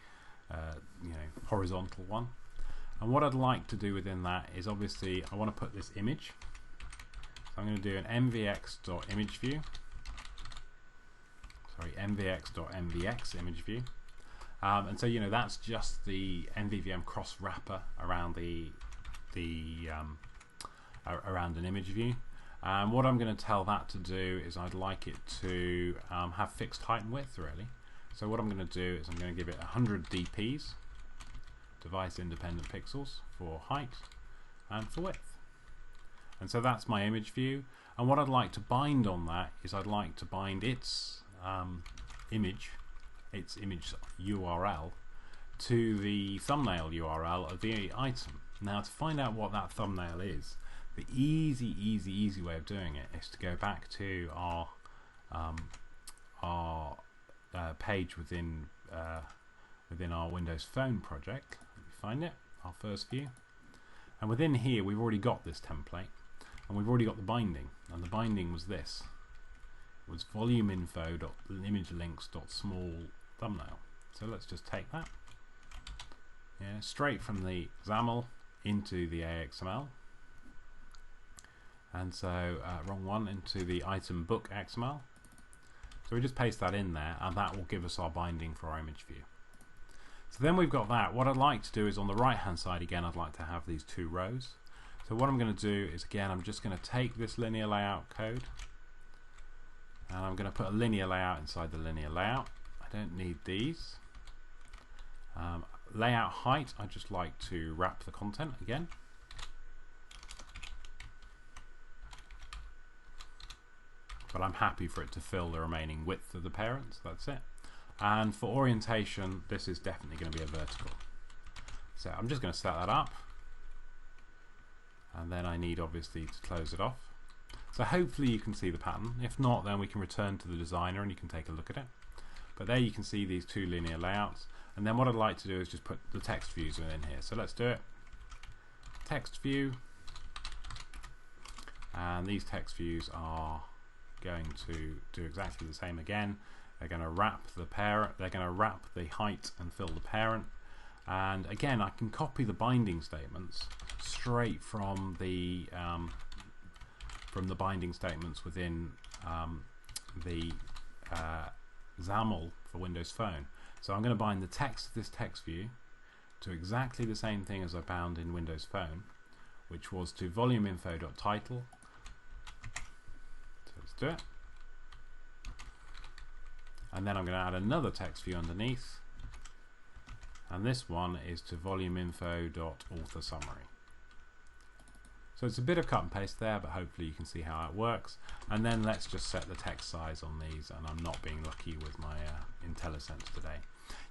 horizontal one, and what I'd like to do within that is obviously I want to put this image. So I'm going to do an mvx.image_view. Sorry, mvx.mvx image view. And so that's just the MvvmCross wrapper around around an image view. What I'm going to tell that to do is I'd like it to have fixed height and width really. So what I'm going to do is I'm going to give it 100 dps, device independent pixels, for height and for width. And so that's my image view. And what I'd like to bind on that is I'd like to bind its image URL to the thumbnail URL of the item. Now to find out what that thumbnail is, the easy way of doing it is to go back to our page within our Windows Phone project. Let me find it, our first view, and within here we've already got this template, and we've already got the binding, and the binding was this. It was volumeinfo.imagelinks.small thumbnail. So let's just take that, straight from the XAML into the AXML, and so wrong one, into the item book XML. So we just paste that in there, and that will give us our binding for our image view. So then we've got that. What I'd like to do is on the right hand side again, I'd like to have these two rows. So what I'm going to do is again I'm just going to take this linear layout code, and I'm going to put a linear layout inside the linear layout. I don't need these. Layout height, I just like to wrap the content again. But I'm happy for it to fill the remaining width of the parents, that's it. And for orientation, this is definitely going to be a vertical. So I'm just going to set that up. and then I need obviously to close it off. So hopefully you can see the pattern. If not, then we can return to the designer and you can take a look at it. But there you can see these two linear layouts, and then what I'd like to do is just put the text views within here. So let's do it. Text view, and these text views are going to do exactly the same again. They're going to wrap the parent, they're going to wrap the height and fill the parent, and again I can copy the binding statements straight from the binding statements within the XAML for Windows Phone. So I'm going to bind the text of this text view to exactly the same thing as I bound in Windows Phone, which was to volume.info.title. So let's do it. And then I'm going to add another text view underneath, and this one is to volume.info.authorSummary. So it's a bit of cut and paste there, but hopefully you can see how it works. And then let's just set the text size on these, and I'm not being lucky with my IntelliSense today.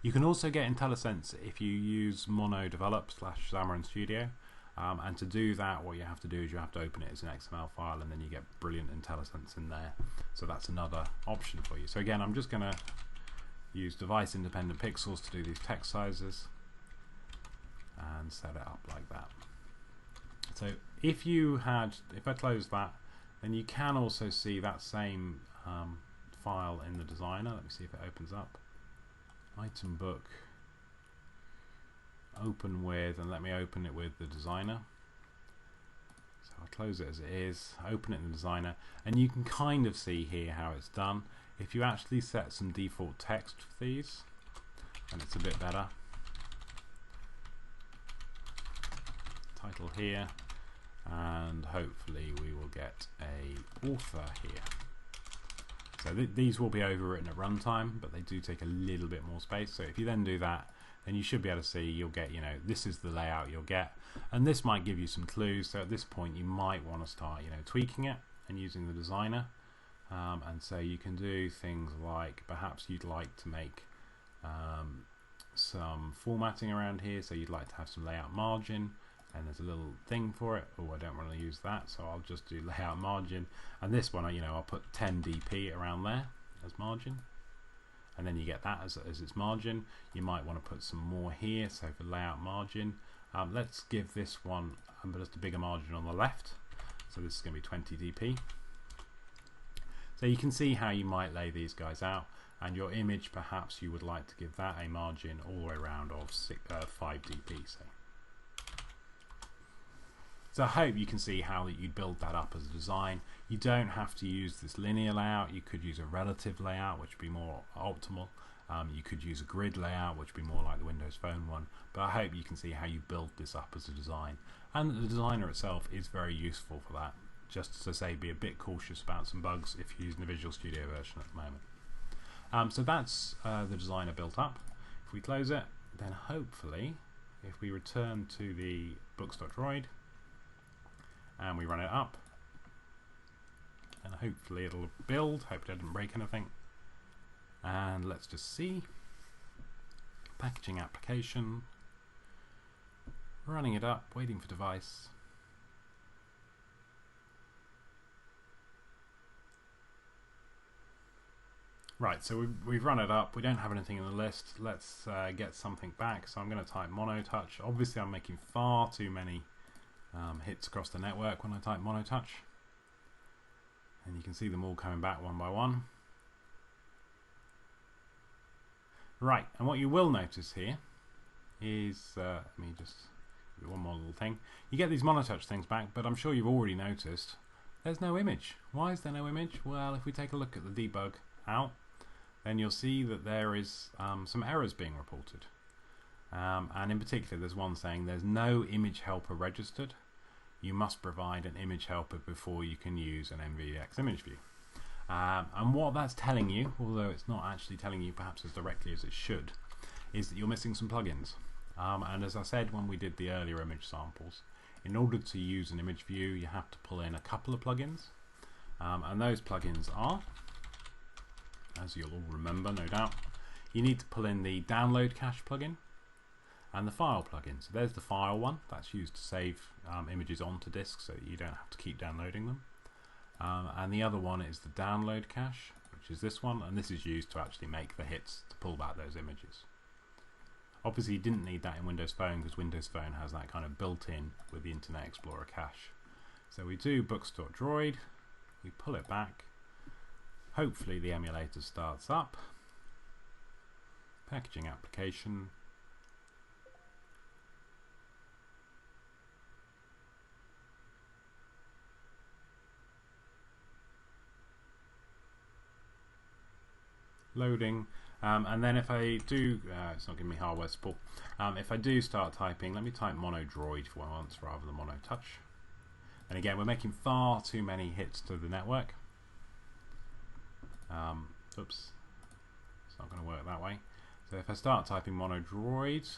You can also get IntelliSense if you use mono-develop / Xamarin Studio. And to do that, what you have to do is you have to open it as an XML file, and then you get brilliant IntelliSense in there. So that's another option for you. So again, I'm just going to use device independent pixels to do these text sizes and set it up like that. So if I close that, then you can also see that same file in the designer. Let me see if it opens up. Item book. Open with, and let me open it with the designer. So I'll close it as it is, open it in the designer, and you can kind of see here how it's done. If you actually set some default text for these, then it's a bit better. Title here, and hopefully we will get a author here. So these will be overwritten at runtime, but they do take a little bit more space. So if you then do that, then you should be able to see, you'll get, this is the layout you'll get, and this might give you some clues. So at this point you might want to start tweaking it and using the designer, and so you can do things like perhaps you'd like to make some formatting around here, so you'd like to have some layout margin, and there's a little thing for it. Oh, I don't want to use that, so I'll just do layout margin, and this one I'll put 10 dp around there as margin. And then you get that as its margin. You might want to put some more here, so for layout margin, let's give this one just a bigger margin on the left, so this is going to be 20 dp. So you can see how you might lay these guys out, and your image, perhaps you would like to give that a margin all the way around of 5 dp, say. So I hope you can see how you'd build that up as a design. You don't have to use this linear layout. You could use a relative layout, which would be more optimal. You could use a grid layout, which would be more like the Windows Phone one. But I hope you can see how you build this up as a design. And the designer itself is very useful for that. Just to say, be a bit cautious about some bugs if you're using the Visual Studio version at the moment. So that's the designer built up. If we close it, then hopefully, if we return to the books.droid, and we run it up, and hopefully it'll build. Hope it didn't break anything. And let's just see. Packaging application, running it up, waiting for device. Right, so we've run it up. We don't have anything in the list. Let's get something back. So I'm going to type monotouch. Obviously I'm making far too many hits across the network when I type monotouch, and you can see them all coming back one by one. Right, and what you will notice here is, let me just do one more little thing. You get these monotouch things back, but I'm sure you've already noticed there's no image. Why is there no image? Well, if we take a look at the debug out, then you'll see that there is some errors being reported. And in particular, there's one saying there's no image helper registered. You must provide an image helper before you can use an MvvmX image view. And what that's telling you, although it's not actually telling you perhaps as directly as it should, is that you're missing some plugins. And as I said when we did the earlier image samples, in order to use an image view, you have to pull in a couple of plugins. And those plugins are, as you'll all remember, no doubt, you need to pull in the download cache plugin. and the file plugin. So there's the file one, that's used to save images onto disk so that you don't have to keep downloading them. And the other one is the download cache, which is this one, and this is used to actually make the hits to pull back those images. Obviously you didn't need that in Windows Phone because Windows Phone has that kind of built-in with the Internet Explorer cache. So we do books.droid, we pull it back, hopefully the emulator starts up, packaging application, loading, and then if I do, it's not giving me hardware support, if I do start typing, let me type monodroid for once rather than monotouch. And again, we're making far too many hits to the network. Oops, it's not going to work that way. So if I start typing monodroid,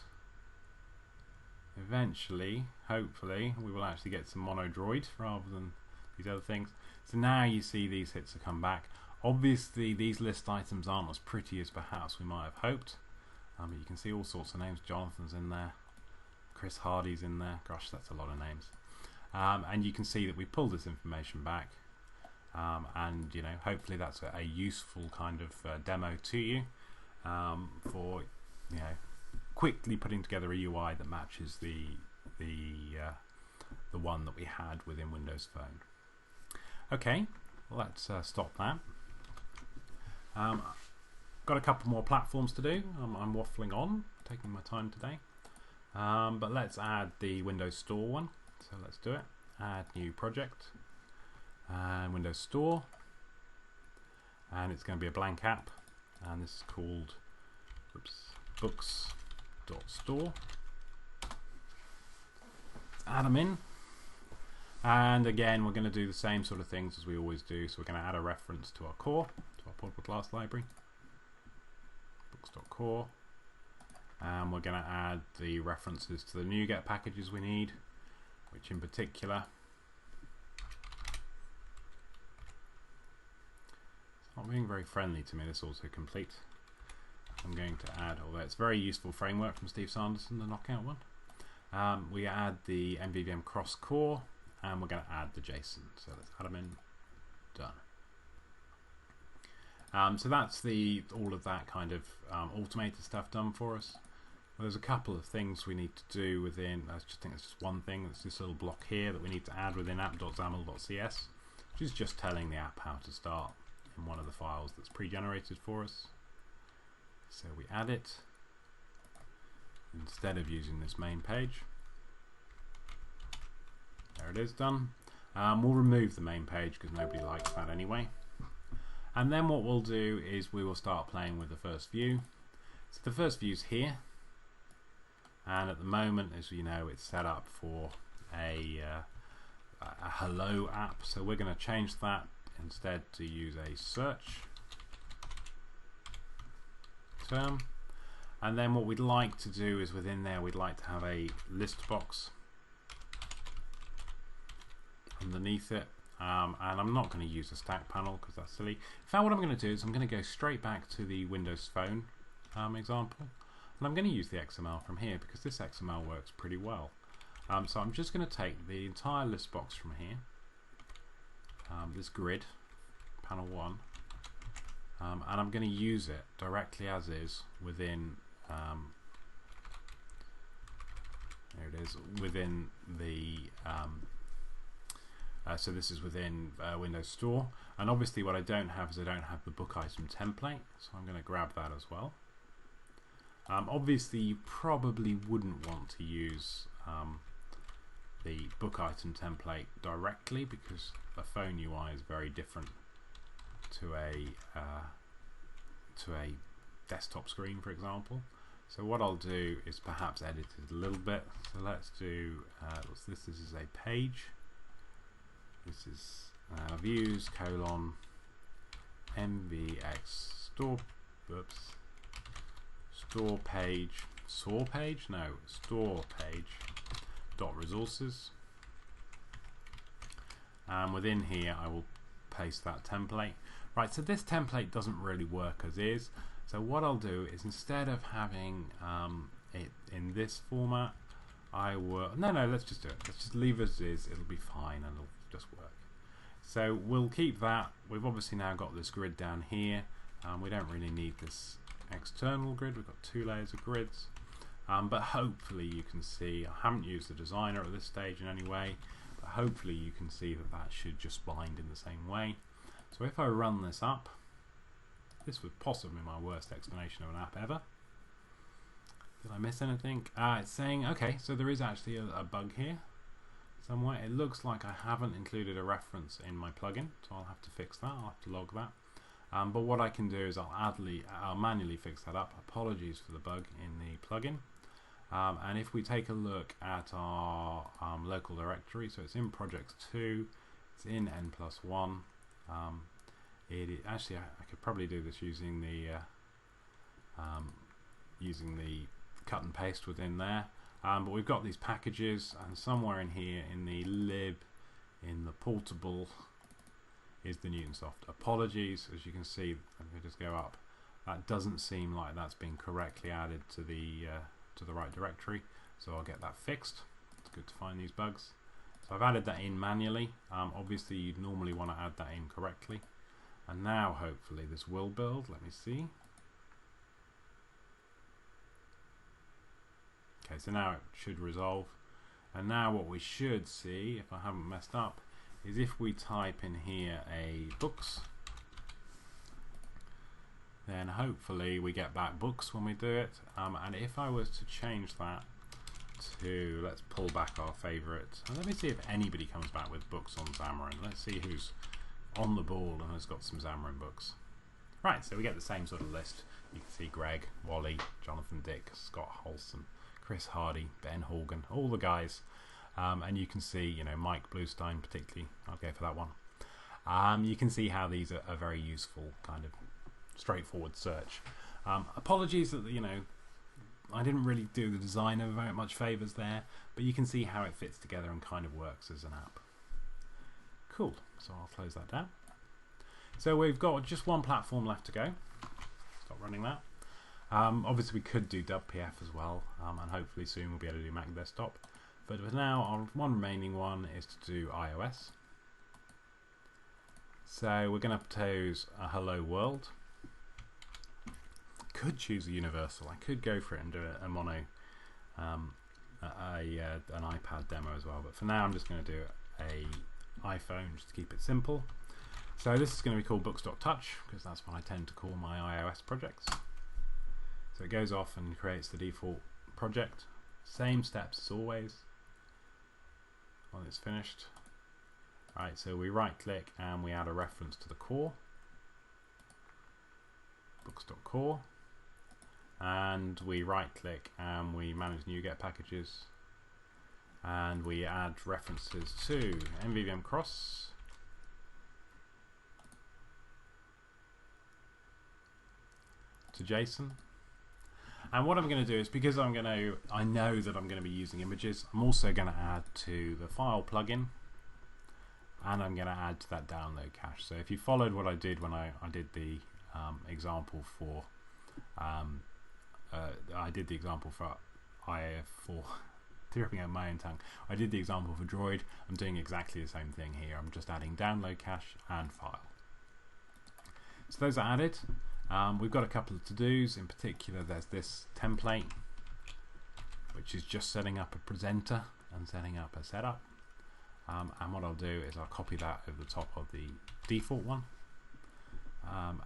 eventually, hopefully, we will actually get some monodroid rather than these other things. So now you see these hits have come back. Obviously these list items aren't as pretty as perhaps we might have hoped, but you can see all sorts of names. Jonathan's in there, Chris Hardy's in there, gosh that's a lot of names, and you can see that we pulled this information back, and you know, hopefully that's a useful kind of demo to you for, you know, quickly putting together a UI that matches the one that we had within Windows Phone. Okay, let's stop that. Got a couple more platforms to do. I'm waffling on, taking my time today, but let's add the Windows Store one. So let's do it. Add new project and Windows Store, and it's going to be a blank app, and this is called books.store. Add them in, and again we're going to do the same sort of things as we always do. So we're going to add a reference to our core, to our portable class library, books.core, and we're going to add the references to the NuGet packages we need, which in particular, it's not being very friendly to me, this autocomplete. I'm going to add, although it's a very useful framework from Steve Sanderson, the Knockout one, we add the MvvmCross core, and we're going to add the JSON. So let's add them in. Done. So that's all of that kind of automated stuff done for us. Well, there's a couple of things we need to do within. I just think it's just one thing. It's this little block here that we need to add within app.xaml.cs, which is just telling the app how to start in one of the files that's pre-generated for us. So we add it instead of using this main page. There it is, done. We'll remove the main page because nobody likes that anyway. And then what we'll do is we will start playing with the first view. So the first view is here, and at the moment, as you know, it's set up for a hello app. So we're going to change that instead to use a search term. And then what we'd like to do is within there we'd like to have a list box underneath it, and I'm not going to use a stack panel because that's silly. In fact, what I'm going to do is I'm going to go straight back to the Windows Phone example, and I'm going to use the XML from here because this XML works pretty well. So I'm just going to take the entire list box from here, this grid, panel 1, and I'm going to use it directly as is within there it is, within the so this is within Windows Store, and obviously what I don't have is I don't have the book item template, so I'm going to grab that as well. Obviously you probably wouldn't want to use the book item template directly because a phone UI is very different to a desktop screen, for example. So what I'll do is perhaps edit it a little bit. So let's do what's this? This is a page. This is views : MVX store. Oops. Store page. Store page? No. Store page. Dot resources. And within here, I will paste that template. Right. So this template doesn't really work as is. So what I'll do is instead of having it in this format, I will, no, let's just do it. Let's just leave it as is. It'll be fine and it'll just work. So we'll keep that. We've obviously now got this grid down here. We don't really need this external grid. We've got 2 layers of grids. But hopefully you can see, I haven't used the designer at this stage in any way, but hopefully you can see that that should just bind in the same way. So if I run this up, this was possibly my worst explanation of an app ever. Did I miss anything? It's saying, okay, so there is actually a bug here somewhere. It looks like I haven't included a reference in my plugin, so I'll have to fix that. I'll have to log that. But what I can do is I'll manually fix that up. Apologies for the bug in the plugin. And if we take a look at our local directory, so it's in projects 2, it's in N+1. Actually, I could probably do this using the cut and paste within there. But we've got these packages, and somewhere in here, in the lib, in the portable, is the Newtonsoft. Apologies, as you can see, if we just go up, that doesn't seem like that's been correctly added to the right directory, so I'll get that fixed. It's good to find these bugs. So I've added that in manually. Obviously you'd normally want to add that in correctly, and now hopefully this will build. Let me see. Okay, so now it should resolve, and now what we should see, if I haven't messed up, is if we type in here a books, then hopefully we get back books when we do it. And if I was to change that to, let's pull back our favorite, and let me see if anybody comes back with books on Xamarin. Let's see who's on the ball and has got some Xamarin books. Right, so we get the same sort of list. You can see Greg, Wally, Jonathan Dick, Scott Holson, Chris Hardy, Ben Horgan, all the guys. And you can see, you know, Mike Bluestein particularly, I'll go for that one. You can see how these are very useful, kind of straightforward search. Apologies that, you know, I didn't really do the designer very much favours there, but you can see how it fits together and kind of works as an app. Cool, so I'll close that down. So we've got just one platform left to go. Stop running that. Obviously we could do WPF as well, and hopefully soon we'll be able to do Mac Desktop. But for now, our one remaining one is to do iOS. So we're going to propose a hello world. Could choose a universal. I could go for it and do a mono, an iPad demo as well. But for now, I'm just going to do a iPhone just to keep it simple. So this is going to be called books.touch because that's what I tend to call my iOS projects. So it goes off and creates the default project. Same steps as always. When it's finished. Right, so we right click and we add a reference to the core, books.core, and we right click and we manage NuGet packages, and we add references to MvvmCross, to JSON. And what I'm going to do is, because I know that I'm going to be using images, I'm also going to add to the file plugin, and I'm going to add to that download cache. So if you followed what I did when I did the example for tripping out my own tongue. I did the example for Droid. I'm doing exactly the same thing here. I'm just adding download cache and file. So those are added. We've got a couple of to-dos. In particular, there's this template, which is just setting up a presenter and setting up a setup. And what I'll do is I'll copy that over the top of the default one.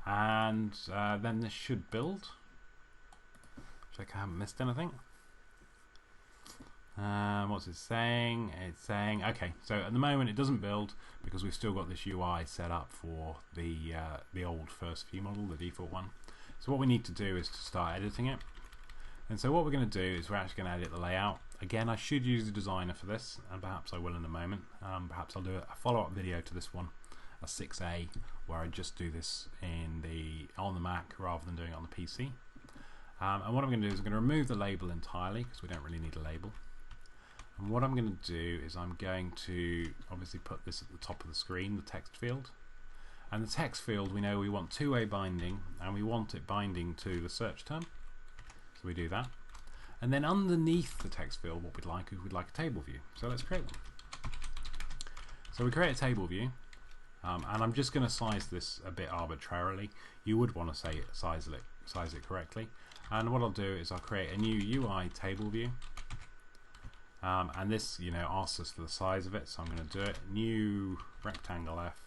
Then this should build. Check I haven't missed anything. What's it saying? It's saying, okay, so at the moment it doesn't build because we've still got this UI set up for the old first view model, the default one. So what we need to do is to start editing it. And so what we're going to do is we're actually going to edit the layout. Again, I should use the designer for this, and perhaps I will in a moment. Perhaps I'll do a follow-up video to this one, a 6A, where I just do this on the Mac rather than doing it on the PC. And what I'm going to do is I'm going to remove the label entirely because we don't really need a label. And what I'm going to do is I'm going to obviously put this at the top of the screen, the text field. And the text field, we know we want two-way binding, and we want it binding to the search term. So we do that. And then underneath the text field, what we'd like is we'd like a table view. So let's create one. So we create a table view, and I'm just going to size this a bit arbitrarily. You would want to size it correctly. And what I'll do is I'll create a new UI table view. And this, asks us for the size of it, so I'm going to do it. New rectangle F,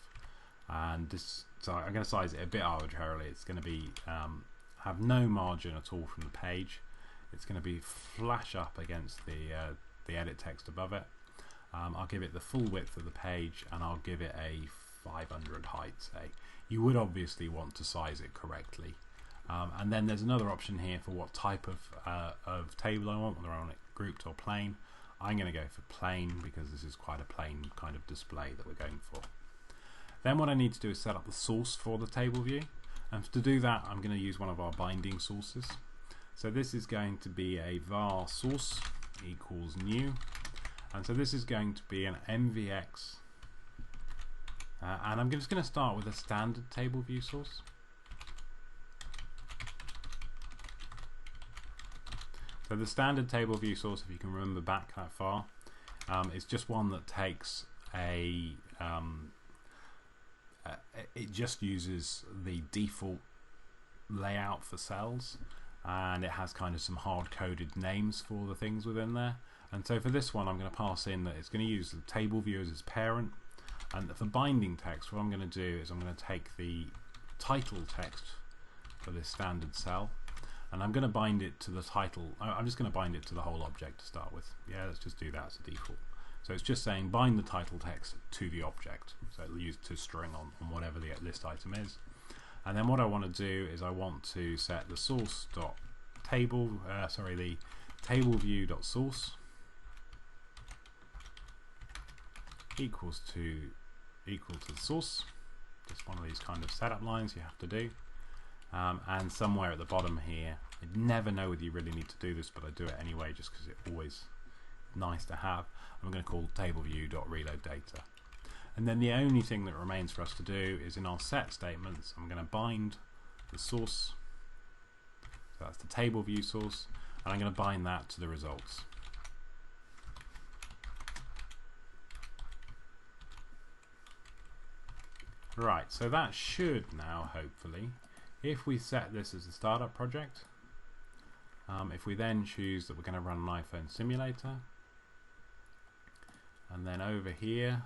and this. So I'm going to size it a bit arbitrarily. It's going to be have no margin at all from the page. It's going to be flash up against the edit text above it. I'll give it the full width of the page, and I'll give it a 500 height. Say you would obviously want to size it correctly. And then there's another option here for what type of table I want, whether I want it grouped or plain. I'm going to go for plain because this is quite a plain kind of display that we're going for. Then what I need to do is set up the source for the table view, and to do that I'm going to use one of our binding sources. So this is going to be a var source equals new, and so this is going to be an MVX, and I'm just going to start with a standard table view source. So the standard table view source, if you can remember back that far, is just one that takes it just uses the default layout for cells, and it has kind of some hard-coded names for the things within there. And so for this one I'm going to pass in that it's going to use the table view as its parent, and for binding text what I'm going to do is I'm going to take the title text for this standard cell, and I'm going to bind it to the title. I'm just going to bind it to the whole object to start with. Yeah, let's just do that as a default. So it's just saying bind the title text to the object. So it'll use to string on whatever the list item is. And then what I want to do is I want to set the source dot table, the table view dot source equal to the source. Just one of these kind of setup lines you have to do. And somewhere at the bottom here, I never know whether you really need to do this, but I do it anyway just because it's always nice to have. I'm going to call table view dot reload data. And then the only thing that remains for us to do is in our set statements, I'm going to bind the source, so that's the table view source, and I'm going to bind that to the results. Right, so that should now hopefully, if we set this as a startup project, if we then choose that we're going to run an iPhone simulator, and then over here,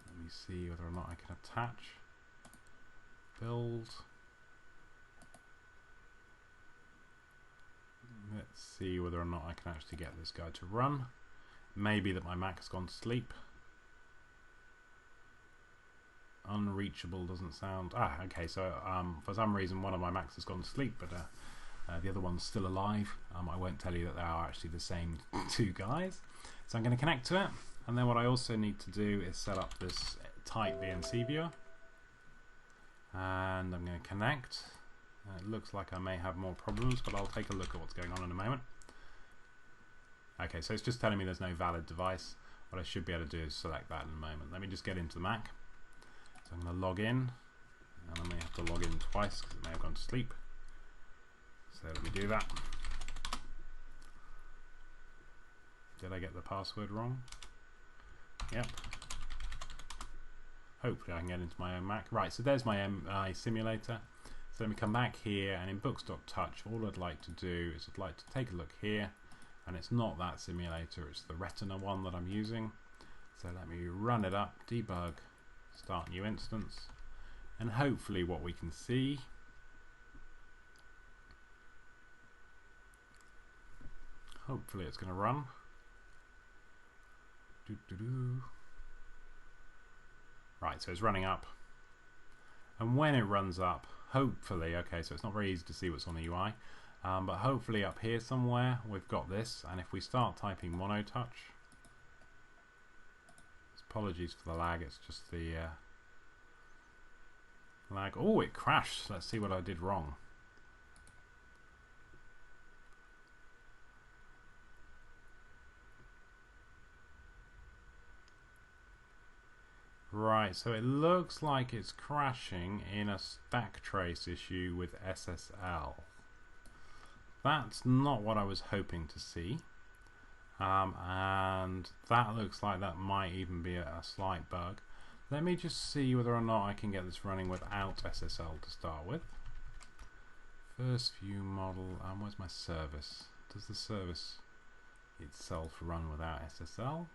let me see whether or not I can attach, build, let's see whether or not I can actually get this guy to run. Maybe that my Mac has gone to sleep. Unreachable doesn't sound, okay, so for some reason one of my Macs has gone to sleep, but the other one's still alive. I won't tell you that they are actually the same two guys. So I'm going to connect to it, and then what I also need to do is set up this type VNC viewer, and I'm going to connect. It looks like I may have more problems, but I'll take a look at what's going on in a moment. Okay, so it's just telling me there's no valid device. What I should be able to do is select that in a moment. Let me just get into the Mac. So I'm going to log in, and I may have to log in twice because it may have gone to sleep. So let me do that. Did I get the password wrong? Yep. Hopefully I can get into my own Mac. Right, so there's my MI simulator. So let me come back here, and in books.touch, all I'd like to do is I'd like to take a look here, and it's not that simulator, it's the Retina one that I'm using. So let me run it up, debug, start new instance, and hopefully what we can see it's going to run. Right, so it's running up, and when it runs up, hopefully, okay, so it's not very easy to see what's on the UI, but hopefully up here somewhere we've got this, and if we start typing monotouch, apologies for the lag, it's just the lag. Oh, it crashed. Let's see what I did wrong. Right, so it looks like it's crashing in a stack trace issue with SSL. that's not what I was hoping to see. And that looks like that might even be a slight bug. Let me just see whether or not I can get this running without SSL to start with. First view model, where's my service? Does the service itself run without SSL?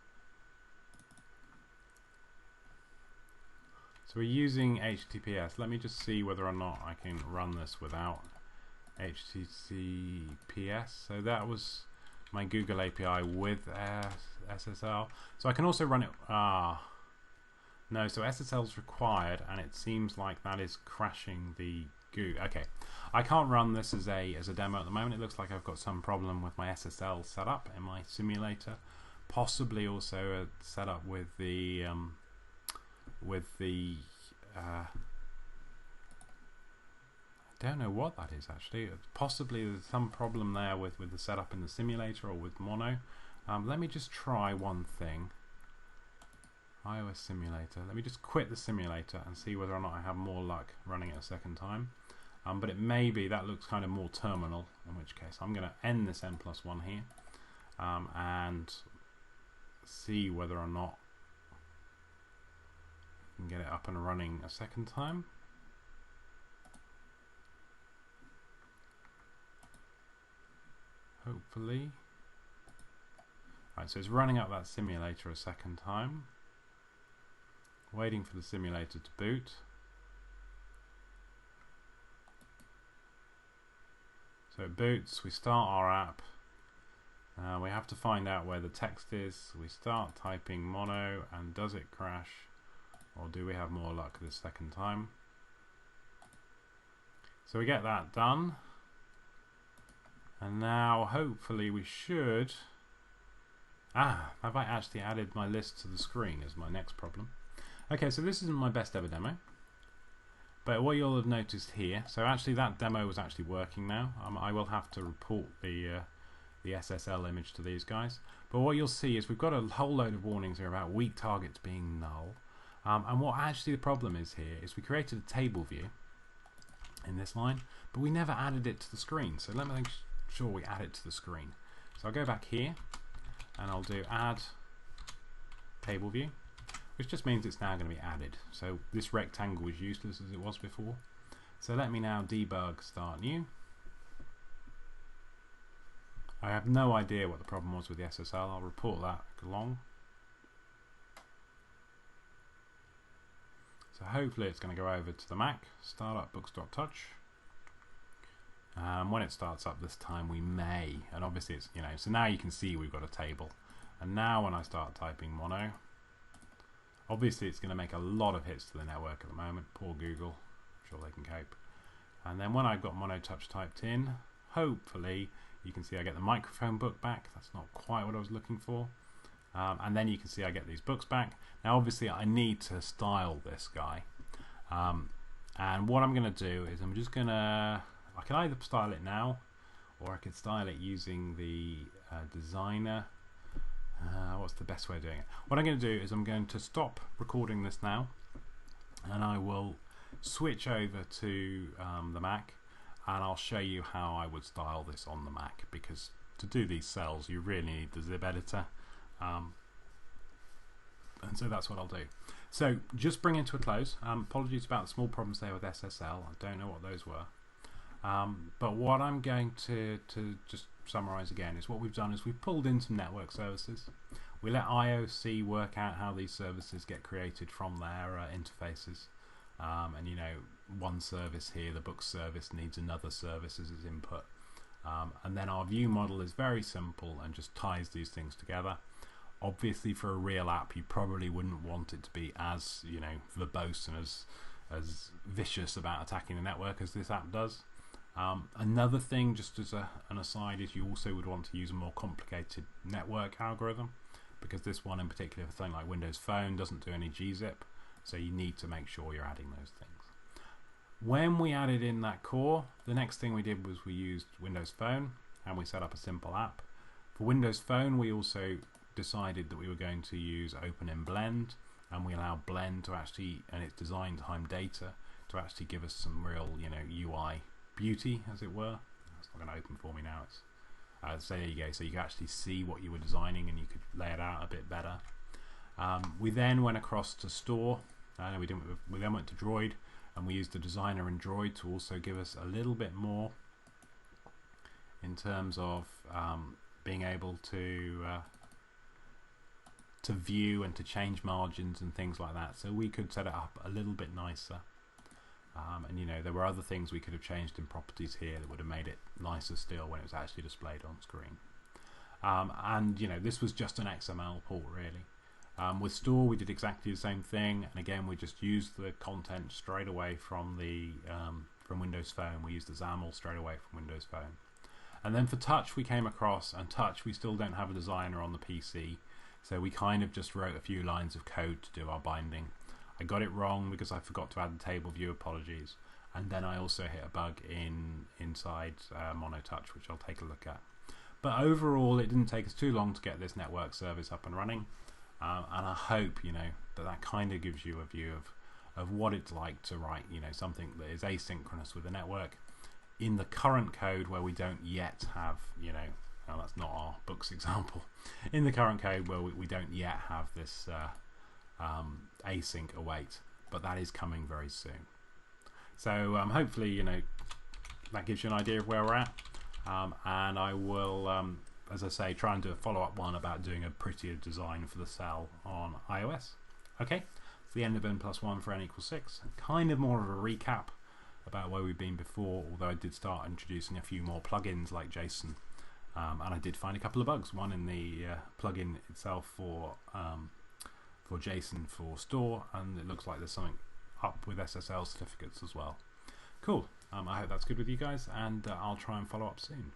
So we're using HTTPS. Let me just see whether or not I can run this without HTTPS. So that was my Google API with SSL. So I can also run it. No, so SSL is required, and it seems like that is crashing the Goo. Okay, I can't run this as a demo at the moment. It looks like I've got some problem with my SSL setup in my simulator, possibly also a setup with the I don't know what that is actually. Possibly there's some problem there with the setup in the simulator or with Mono. Let me just try one thing. iOS simulator. Let me just quit the simulator and see whether or not I have more luck running it a second time. But it may be that looks kind of more terminal, in which case I'm going to end this N+1 here and see whether or not I can get it up and running a second time. Hopefully. Right, so it's running up that simulator a second time. Waiting for the simulator to boot. So it boots, we start our app. We have to find out where the text is. We start typing mono, and does it crash? Or do we have more luck this second time? So we get that done. And now hopefully we should... have I actually added my list to the screen is my next problem. Okay, so this isn't my best ever demo. But what you'll have noticed here, so actually that demo was actually working now. I will have to report the SSL image to these guys. But what you'll see is we've got a whole load of warnings here about weak targets being null. And what actually the problem is here is we created a table view in this line, but we never added it to the screen. So let me make sure we add it to the screen. So I'll go back here and I'll do add table view, which just means it's now going to be added. So this rectangle was useless as it was before. So let me now debug start new. I have no idea what the problem was with the SSL. I'll report that along. So hopefully it's going to go over to the Mac, start up books.touch. When it starts up this time we may, and obviously it's, so now you can see we've got a table. And now when I start typing mono, obviously it's going to make a lot of hits to the network at the moment. Poor Google, I'm sure they can cope. And then when I've got mono touch typed in, hopefully you can see I get the microphone book back. That's not quite what I was looking for. And then you can see I get these books back. Now obviously I need to style this guy. And what I'm going to do is I'm just going to, I can either style it now or I could style it using the designer. What's the best way of doing it? What I'm going to do is I'm going to stop recording this now and I will switch over to the Mac and I'll show you how I would style this on the Mac, because to do these cells you really need the zip editor, and so that's what I'll do. So just bring it to a close. Apologies about the small problems there with SSL. I don't know what those were. But what I'm going to just summarize again is what we've done is we've pulled in some network services. We let IOC work out how these services get created from their interfaces. And one service here, the book service, needs another service as its input. And then our view model is very simple and just ties these things together. Obviously for a real app you probably wouldn't want it to be as verbose and as vicious about attacking the network as this app does. Another thing, just as an aside, is you also would want to use a more complicated network algorithm, because this one in particular for something like Windows Phone doesn't do any gzip, so you need to make sure you're adding those things. When we added in that core, the next thing we did was we used Windows Phone and we set up a simple app. For Windows Phone we also decided that we were going to use OpenMBlend, and we allow Blend to actually, and it's designed time data, to actually give us some real UI beauty, as it were. It's not going to open for me now. It's so there you go. So you can actually see what you were designing and you could lay it out a bit better. We then went across to store. We then went to Droid, and we used the designer in Droid to also give us a little bit more in terms of being able to view and to change margins and things like that. So we could set it up a little bit nicer. And you know, there were other things we could have changed in properties here that would have made it nicer still when it was actually displayed on screen. And you know, this was just an XML port really. With store we did exactly the same thing, and again we just used the content straight away from the from Windows Phone. We used the XAML straight away from Windows Phone. And then for touch we came across, and touch we still don't have a designer on the PC, so we kind of just wrote a few lines of code to do our binding. I got it wrong because I forgot to add the table view, apologies, and then I also hit a bug inside MonoTouch, which I'll take a look at. But overall it didn't take us too long to get this network service up and running. And I hope, you know, that kind of gives you a view of what it's like to write, you know, something that is asynchronous with the network in the current code where we don't yet have, you know, well, that's not our books example, in the current code where we don't yet have this async await, but that is coming very soon. So hopefully, you know, that gives you an idea of where we're at, and I will as I say, try and do a follow-up one about doing a prettier design for the cell on iOS. Okay, it's the end of N+1 for N=6. Kind of more of a recap about where we've been before, although I did start introducing a few more plugins like JSON, and I did find a couple of bugs. One in the plugin itself for JSON for store, and it looks like there's something up with SSL certificates as well. Cool. I hope that's good with you guys, and I'll try and follow up soon.